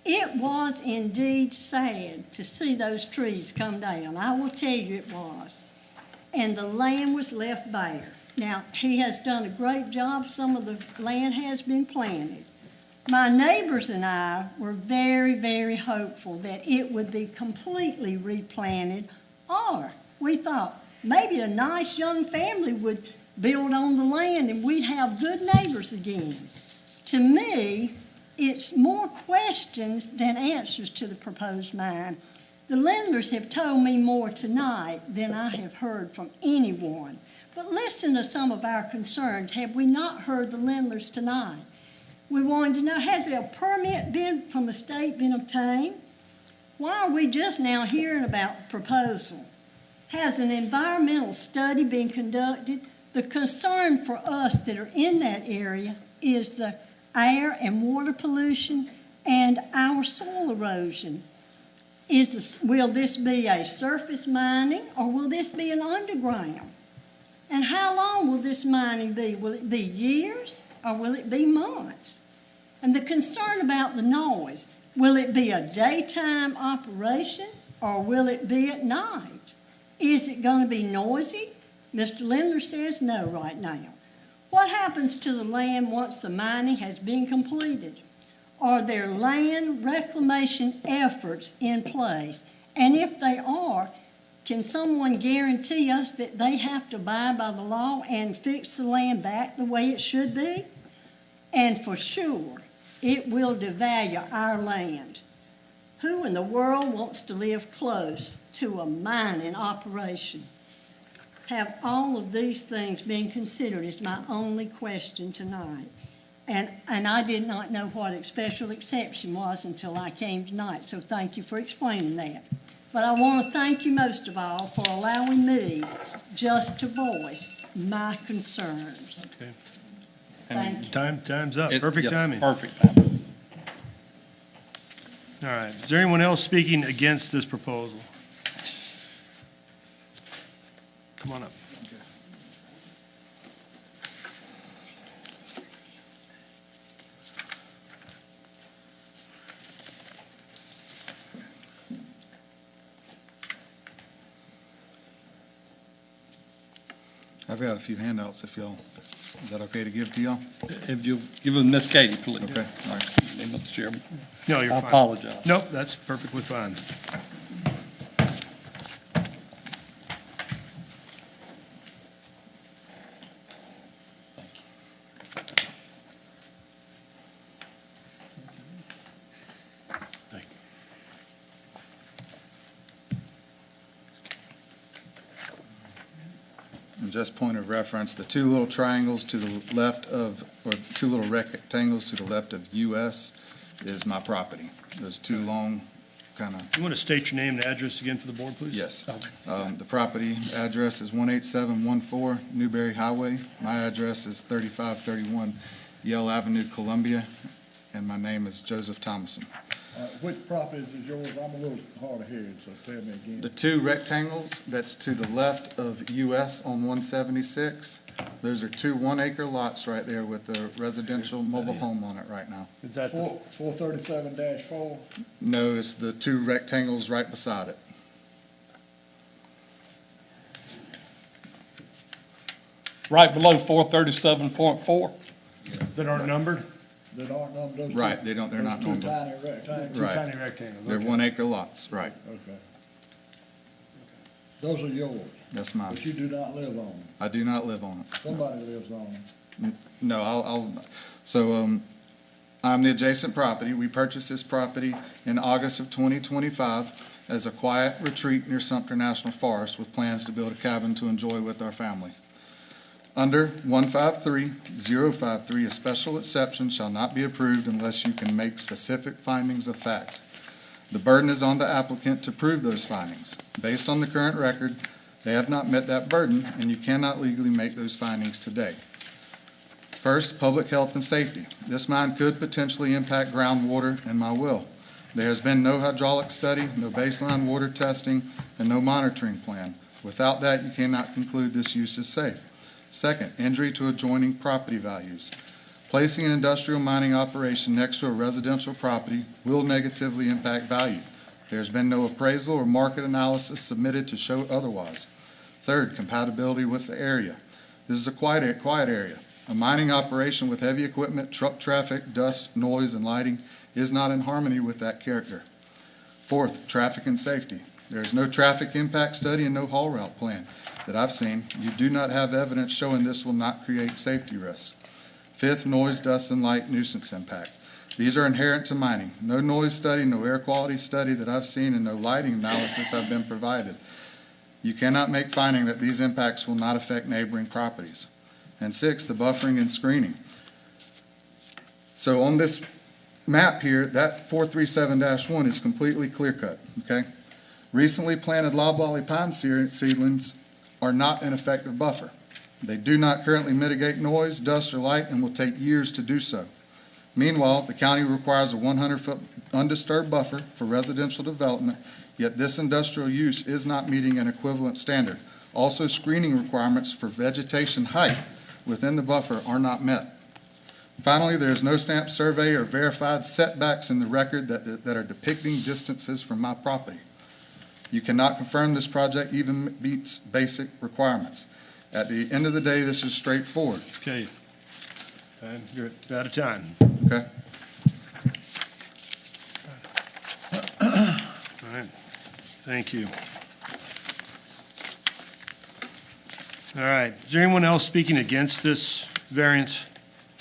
It was indeed sad to see those trees come down. I will tell you it was. And the land was left bare. Now, he has done a great job. Some of the land has been planted. My neighbors and I were very, very hopeful that it would be completely replanted, or we thought maybe a nice young family would build on the land and we'd have good neighbors again. To me, it's more questions than answers to the proposed mine. The Lindlers have told me more tonight than I have heard from anyone. But listen to some of our concerns. Have we not heard the Lindlers tonight? We wanted to know, has a permit from the state been obtained? Why are we just now hearing about the proposal? Has an environmental study been conducted? The concern for us that are in that area is the air and water pollution and our soil erosion. Will this be a surface mining or will this be an underground? And how long will this mining be? Will it be years or will it be months? And the concern about the noise, will it be a daytime operation or will it be at night? Is it going to be noisy? Mr. Lindler says no right now. What happens to the land once the mining has been completed? Are there land reclamation efforts in place? And if they are, can someone guarantee us that they have to abide by the law and fix the land back the way it should be? And for sure, it will devalue our land. Who in the world wants to live close to a mining operation? Have all of these things been considered is my only question tonight. And I did not know what a special exception was until I came tonight, so thank you for explaining that. But I want to thank you most of all for allowing me just to voice my concerns. Okay. Thank you. Time's up. Perfect Yes, timing. Perfect timing. All right. Is there anyone else speaking against this proposal? Come on up. I've got a few handouts if y'all, is that okay to give to y'all? If you'll give them Miss Katie, please. Okay, all right. Mr. Chairman. No, you're I fine. apologize. Nope, that's perfectly fine. And just point of reference, the two little triangles to the left of, or two little rectangles to the left of US is my property. Those two long kind of, You want to state your name and address again for the board, please? yes. The property address is 18714 Newberry Highway. My address is 3531 Yale Avenue, Columbia, and my name is Joseph Thomason. Which properties is yours? I'm a little hard of hearing, so tell me again. The two rectangles that's to the left of US on 176, those are two 1 acre lots right there with a residential mobile home on it right now. Is that the 437-4? No, it's the two rectangles right beside it. Right below 437.4. that aren't numbered? That aren't numbered? Those two- Right, they're not those two numbered. tiny rectangles? Two Right. tiny rectangles. They're okay. 1 acre lots, right. Okay. Those are yours, That's mine. but you do not live on them. I do not live on it. Somebody lives on them. No, I'm the adjacent property. We purchased this property in August of 2025 as a quiet retreat near Sumter National Forest with plans to build a cabin to enjoy with our family. Under 153053, a special exception shall not be approved unless you can make specific findings of fact. The burden is on the applicant to prove those findings. Based on the current record, they have not met that burden, and you cannot legally make those findings today. First, public health and safety. This mine could potentially impact groundwater and my well. There has been no hydraulic study, no baseline water testing, and no monitoring plan. Without that, you cannot conclude this use is safe. Second, injury to adjoining property values. Placing an industrial mining operation next to a residential property will negatively impact value. There's been no appraisal or market analysis submitted to show otherwise. Third, compatibility with the area. This is a quiet area. A mining operation with heavy equipment, truck traffic, dust, noise, and lighting is not in harmony with that character. Fourth, traffic and safety. There is no traffic impact study and no haul route plan that I've seen. You do not have evidence showing this will not create safety risks. Fifth, noise, dust, and light nuisance impact. These are inherent to mining. No noise study, no air quality study that I've seen, and no lighting analysis have been provided. You cannot make finding that these impacts will not affect neighboring properties. And six, the buffering and screening. So on this map here, that 437-1 is completely clear cut, okay? Recently planted loblolly pine seedlings are not an effective buffer. They do not currently mitigate noise, dust, or light, and will take years to do so. Meanwhile, the county requires a 100-foot undisturbed buffer for residential development, yet this industrial use is not meeting an equivalent standard. Also, screening requirements for vegetation height within the buffer are not met. Finally, there is no stamped survey or verified setbacks in the record that are depicting distances from my property. You cannot confirm this project even meets basic requirements. At the end of the day, this is straightforward. Okay. You're out of time. Okay? All right. Thank you. All right. Is there anyone else speaking against this variance?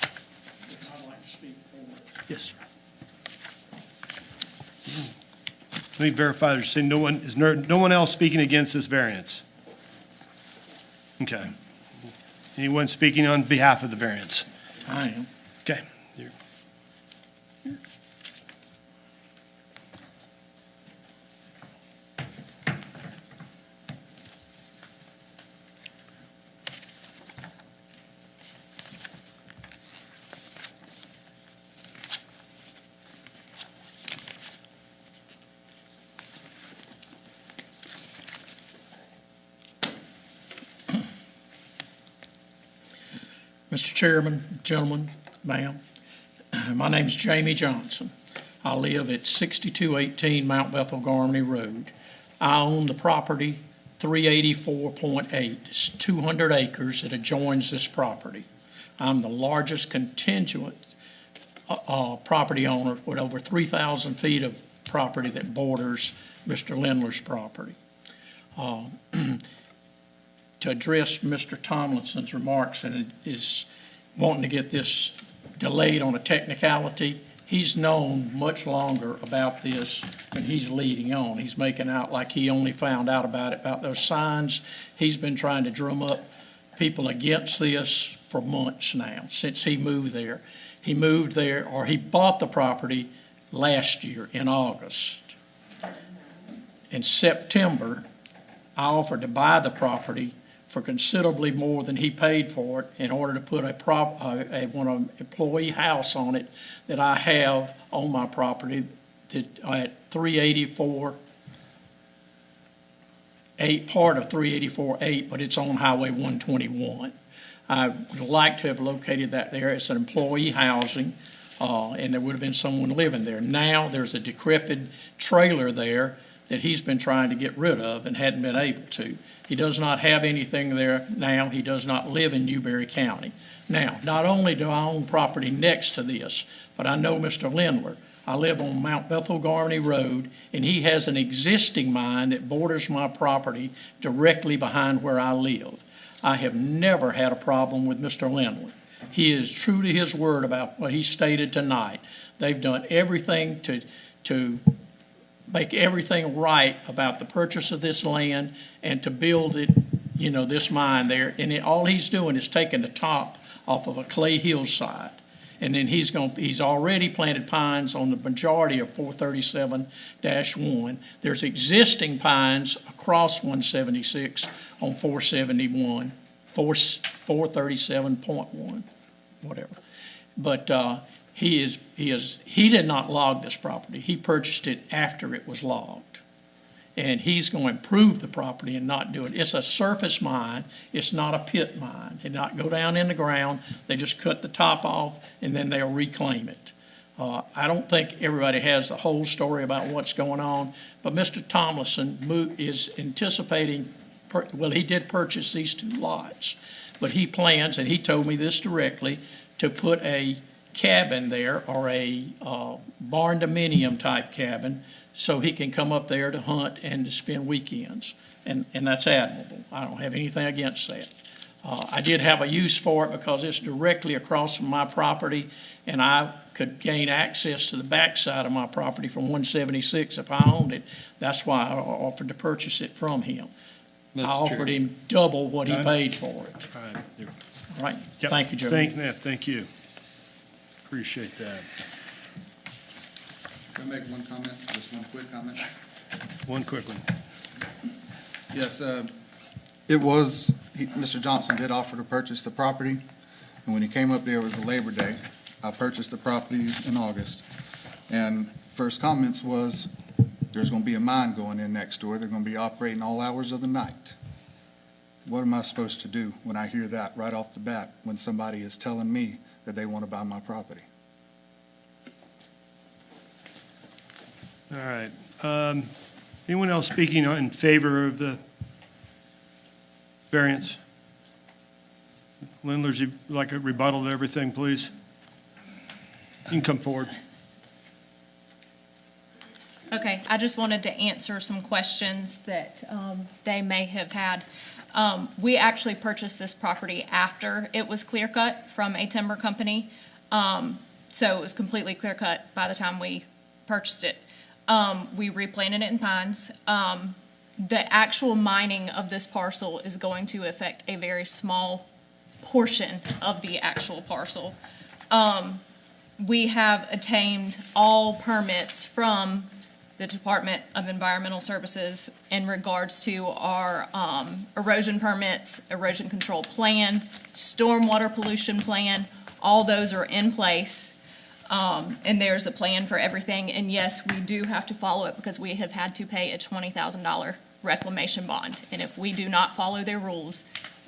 I'd like to speak for it. Yes, sir. Let me verify, there's saying no one else speaking against this variance? Okay. Anyone speaking on behalf of the variance? I am. Okay. Mr. Chairman, gentlemen, ma'am, my name's Jamie Johnson. I live at 6218 Mount Bethel Garmany Road. I own the property 384.8. It's 200 acres that adjoins this property. I'm the largest contingent property owner with over 3,000 feet of property that borders Mr. Lindler's property. To address Mr. Tomlinson's remarks and is wanting to get this delayed on a technicality, he's known much longer about this than he's leading on. He's making out like he only found out about those signs. He's been trying to drum up people against this for months now, since he moved there. He moved there, or he bought the property last year in August. In September, I offered to buy the property for considerably more than he paid for it in order to put an employee house on it that I have on my property at 384, part of 384-8, but it's on Highway 121. I would like to have located that there as an employee housing, and there would have been someone living there. Now there's a decrepit trailer there that he's been trying to get rid of and hadn't been able to. He does not have anything there now. He does not live in Newberry County. Now, not only do I own property next to this, but I know Mr. Lindler. I live on Mount Bethel Garmany Road, and he has an existing mine that borders my property directly behind where I live. I have never had a problem with Mr. Lindler. He is true to his word about what he stated tonight. They've done everything to make everything right about the purchase of this land and to build it, this mine there. And all he's doing is taking the top off of a clay hillside. And then he's already planted pines on the majority of 437-1. There's existing pines across 176 on 471, 437.1, whatever. But he did not log this property. He purchased it after it was logged. And he's going to improve the property and not do it. It's a surface mine. It's not a pit mine. They not go down in the ground. They just cut the top off and then they'll reclaim it. I don't think everybody has the whole story about what's going on, but Mr. Tomlinson is anticipating, he did purchase these 2 lots, but he plans, and he told me this directly, to put a cabin there, or a barn dominium type cabin, so he can come up there to hunt and to spend weekends. And that's admirable. I don't have anything against that. I did have a use for it because it's directly across from my property, and I could gain access to the backside of my property from 176 if I owned it. That's why I offered to purchase it from him. I offered him double what he paid for it. All right. All right? Yep. Thank you, Joe. Thank you. Appreciate that. Can I make one comment, just one quick comment? One quick one. Yes, it was Mr. Johnson did offer to purchase the property, and when he came up there, it was a Labor Day. I purchased the property in August, and first comments was, there's gonna be a mine going in next door, they're gonna be operating all hours of the night. What am I supposed to do when I hear that right off the bat, when somebody is telling me that they want to buy my property? All right. Anyone else speaking in favor of the variance? Lindler's, you like a rebuttal to everything, please? You can come forward. Okay, I just wanted to answer some questions that they may have had. We actually purchased this property after it was clear cut from a timber company. So it was completely clear cut by the time we purchased it. We replanted it in pines. The actual mining of this parcel is going to affect a very small portion of the actual parcel. We have attained all permits from the Department of Environmental Services in regards to our erosion permits, erosion control plan, stormwater pollution plan. All those are in place. And there's a plan for everything. And yes, we do have to follow it because we have had to pay a $20,000 reclamation bond. And if we do not follow their rules,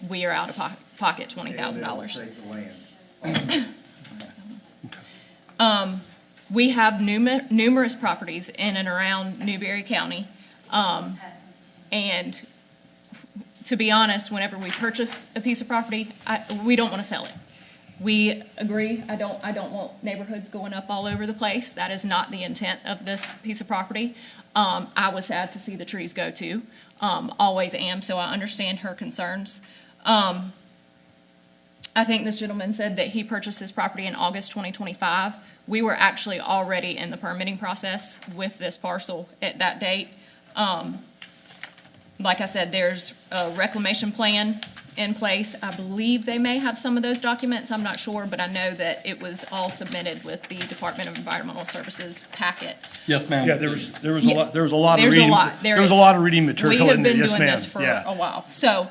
we are out of pocket $20,000. We have numerous properties in and around Newberry County. And to be honest, whenever we purchase a piece of property, we don't want to sell it. We agree, I don't want neighborhoods going up all over the place. That is not the intent of this piece of property. I was sad to see the trees go too. Always am, so I understand her concerns. I think this gentleman said that he purchased his property in August 2025. We were actually already in the permitting process with this parcel at that date. Like I said, there's a reclamation plan in place. I believe they may have some of those documents. I'm not sure, but I know that it was all submitted with the Department of Environmental Services packet. Yes, ma'am. Yeah, there was a Yes. lot, there was a lot of There's a reading. lot. There was a lot of reading material in there, yes, ma'am. We have been doing this for Yeah. a while. So,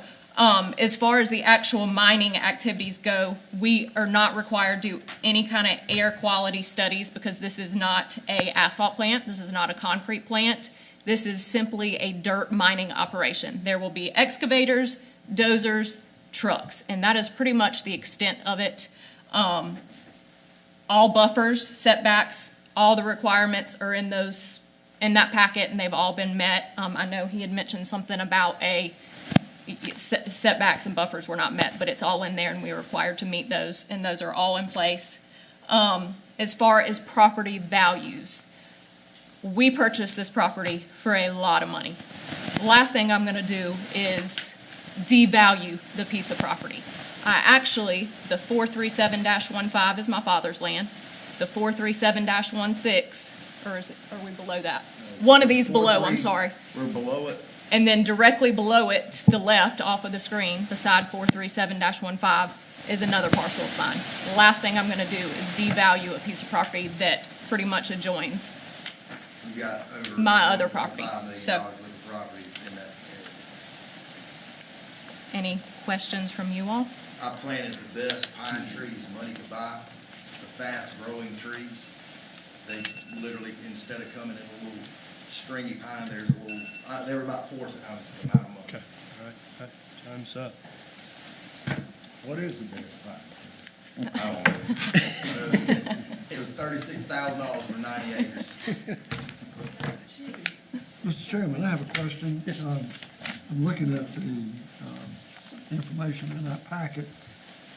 as far as the actual mining activities go, we are not required to do any kind of air quality studies because this is not a asphalt plant. This is not a concrete plant. This is simply a dirt mining operation. There will be excavators, dozers, trucks, and that is pretty much the extent of it. All buffers, setbacks, all the requirements are in that packet, and they've all been met. I know he had mentioned something about setbacks and buffers were not met, but it's all in there, and we are required to meet those, and those are all in place. As far as property values, we purchased this property for a lot of money. The last thing I'm going to do is devalue the piece of property. The 437-15 is my father's land. The 437-16, or are we below that? One of these below, I'm sorry. We're below it. And then directly below it, to the left off of the screen, beside 437-15, is another parcel of mine. The last thing I'm going to do is devalue a piece of property that pretty much adjoins We've got over my other property. $5 million So, worth of property in that area. any questions from you all? I planted the best pine trees money could buy, the fast-growing trees. They literally, instead of coming in a little stringy pine, there's a little, they were about 4 times the amount of money. Okay, all right, time's up. What is the best pine? I don't know. It was $36,000 for 90 acres. Mr. Chairman, I have a question. Yes. I'm looking at the information in that packet.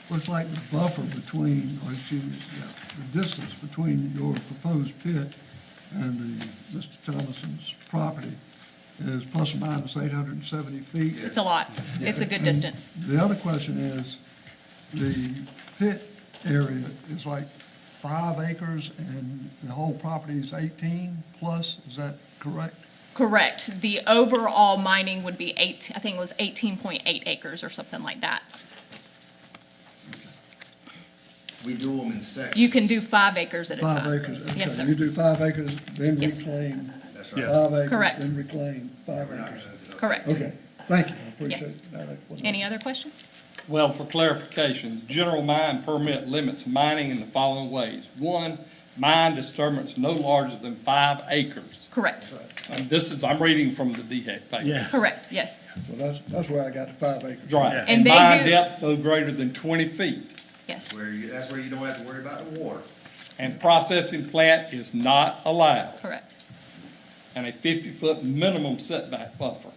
Looks like the buffer between, or excuse me, the distance between your proposed pit and Mr. Thomason's property is plus or minus 870 feet. It's a lot. It's a good And distance. The other question is, the pit area is like 5 acres and the whole property is 18 plus, is that correct? Correct. The overall mining would be I think it was 18.8 acres or something like that. We do them in sections. You can do 5 acres at a 5 time. acres, okay. Yes, sir. You do 5 acres, then Yes. reclaim That's 5 right. acres, Correct. then reclaim 5 acres. Correct. Okay, thank you. Appreciate that explanation. Any other questions? Well, for clarification, general mine permit limits mining in the following ways. One, mine disturbance no larger than 5 acres. Correct. And this is, I'm reading from the DHEC paper. Yeah. Correct, yes. So that's where I got the 5 acres. Right. Yeah. And they mine do- depth no greater than 20 feet. Yes. That's where you don't have to worry about the water. And processing plant is not allowed. Correct. And a 50-foot minimum setback buffer.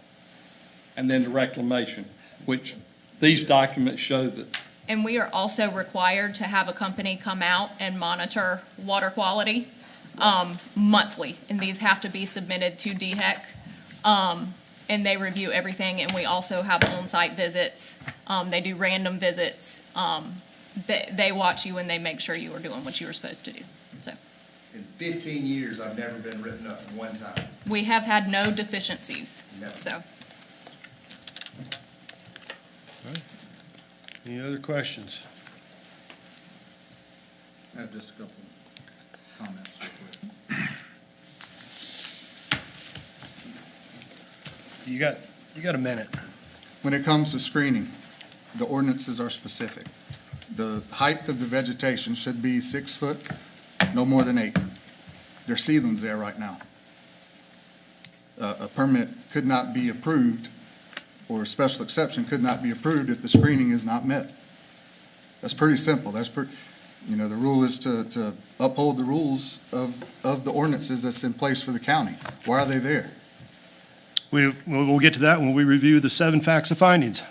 And then the reclamation, which these documents show that. And we are also required to have a company come out and monitor water quality monthly. And these have to be submitted to DHEC. And they review everything. And we also have on-site visits. They do random visits. They watch you and they make sure you are doing what you were supposed to do. So In 15 years, I've never been written up one time. we have had no deficiencies. Never. So Any other questions? I have just a couple comments real quick. You got a minute. When it comes to screening, the ordinances are specific. The height of the vegetation should be 6 foot, no more than 8. There's ceilings there right now. A permit could not be approved, or a special exception could not be approved if the screening is not met. That's pretty simple. The rule is to uphold the rules of the ordinances that's in place for the county. Why are they there? We'll get to that when we review the 7 facts of findings.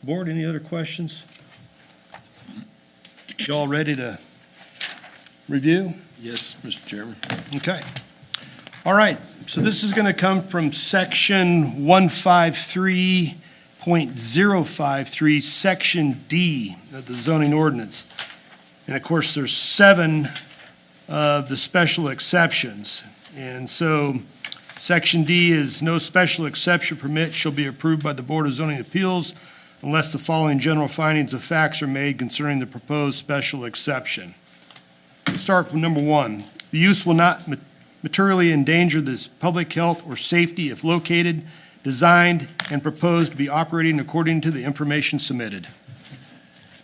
Board, any other questions? Y'all ready to review? Yes, Mr. Chairman. Okay. All right, so this is going to come from section 153.053, section D of the zoning ordinance. And of course, there's 7 of the special exceptions. And so section D is no special exception permit shall be approved by the Board of Zoning Appeals unless the following general findings of facts are made concerning the proposed special exception. Let's start with number 1. The use will not materially endanger the public health or safety if located, designed, and proposed to be operating according to the information submitted.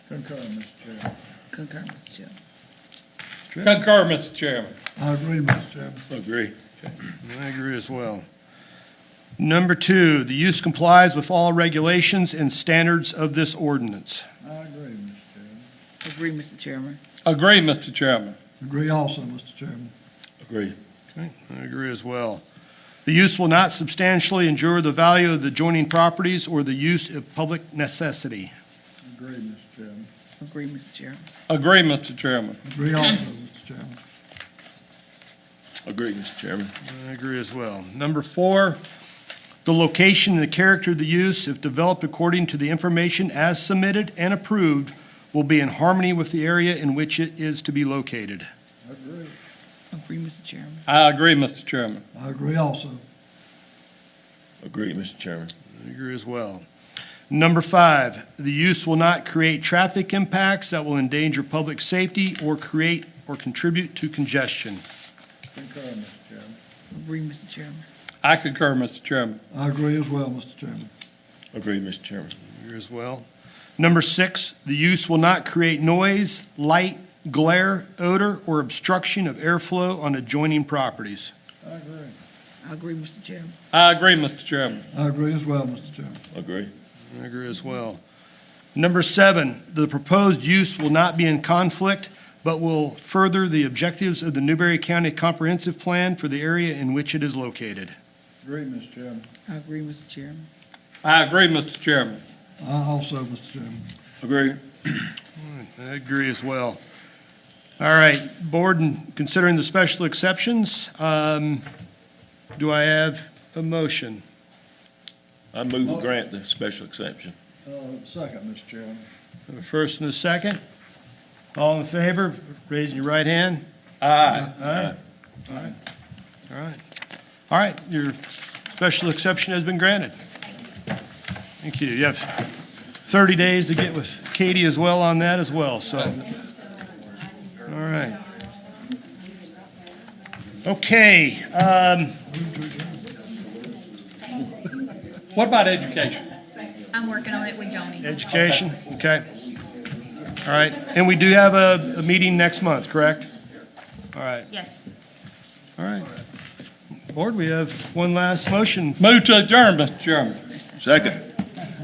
Concur, Mr. Chairman. Concur, Mr. Chairman. Concur, Mr. Chairman. I agree, Mr. Chairman. Agree. I agree as well. Number 2, the use complies with all regulations and standards of this ordinance. I agree, Mr. Chairman. Agree, Mr. Chairman. Agree, Mr. Chairman. Agree also, Mr. Chairman. Agree. Okay, I agree as well. The use will not substantially injure the value of the adjoining properties or the use of public necessity. Agree, Mr. Chairman. Agree, Mr. Chairman. Agree, Mr. Chairman. Agree also, Mr. Chairman. Agree, Mr. Chairman. I agree as well. Number 4, the location and the character of the use, if developed according to the information as submitted and approved, will be in harmony with the area in which it is to be located. Agree. Agree, Mr. Chairman. I agree, Mr. Chairman. I agree also. Agree, Mr. Chairman. I agree as well. Number 5, the use will not create traffic impacts that will endanger public safety or create or contribute to congestion. Concur, Mr. Chairman. Agree, Mr. Chairman. I concur, Mr. Chairman. I agree as well, Mr. Chairman. Agree, Mr. Chairman. I agree as well. Number 6, the use will not create noise, light, glare, odor, or obstruction of airflow on adjoining properties. I agree. I agree, Mr. Chairman. I agree, Mr. Chairman. I agree as well, Mr. Chairman. Agree. I agree as well. Number 7, the proposed use will not be in conflict, but will further the objectives of the Newberry County Comprehensive Plan for the area in which it is located. Agree, Mr. Chairman. I agree, Mr. Chairman. I agree, Mr. Chairman. I also, Mr. Chairman. Agree. I agree as well. All right, Board, considering the special exceptions, do I have a motion? I move to grant the special exception. Second, Mr. Chairman. A first and a second. All in favor, raising your right hand. Aye. Aye. All right. All right. All right, your special exception has been granted. Thank you. You have 30 days to get with Katie as well on that as well, so. All right. Okay, What about education? I'm working on it with Johnny. education, okay. All right, and we do have a meeting next month, correct? All right, Yes. all right. Board, we have one last motion. Move to adjourn, Mr. Chairman. Second.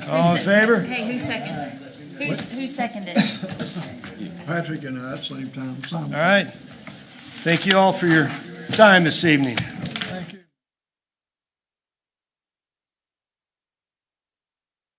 All in favor? Hey, who seconded? Who seconded? Patrick and I at the same time, All right. Thank you all for your time this evening.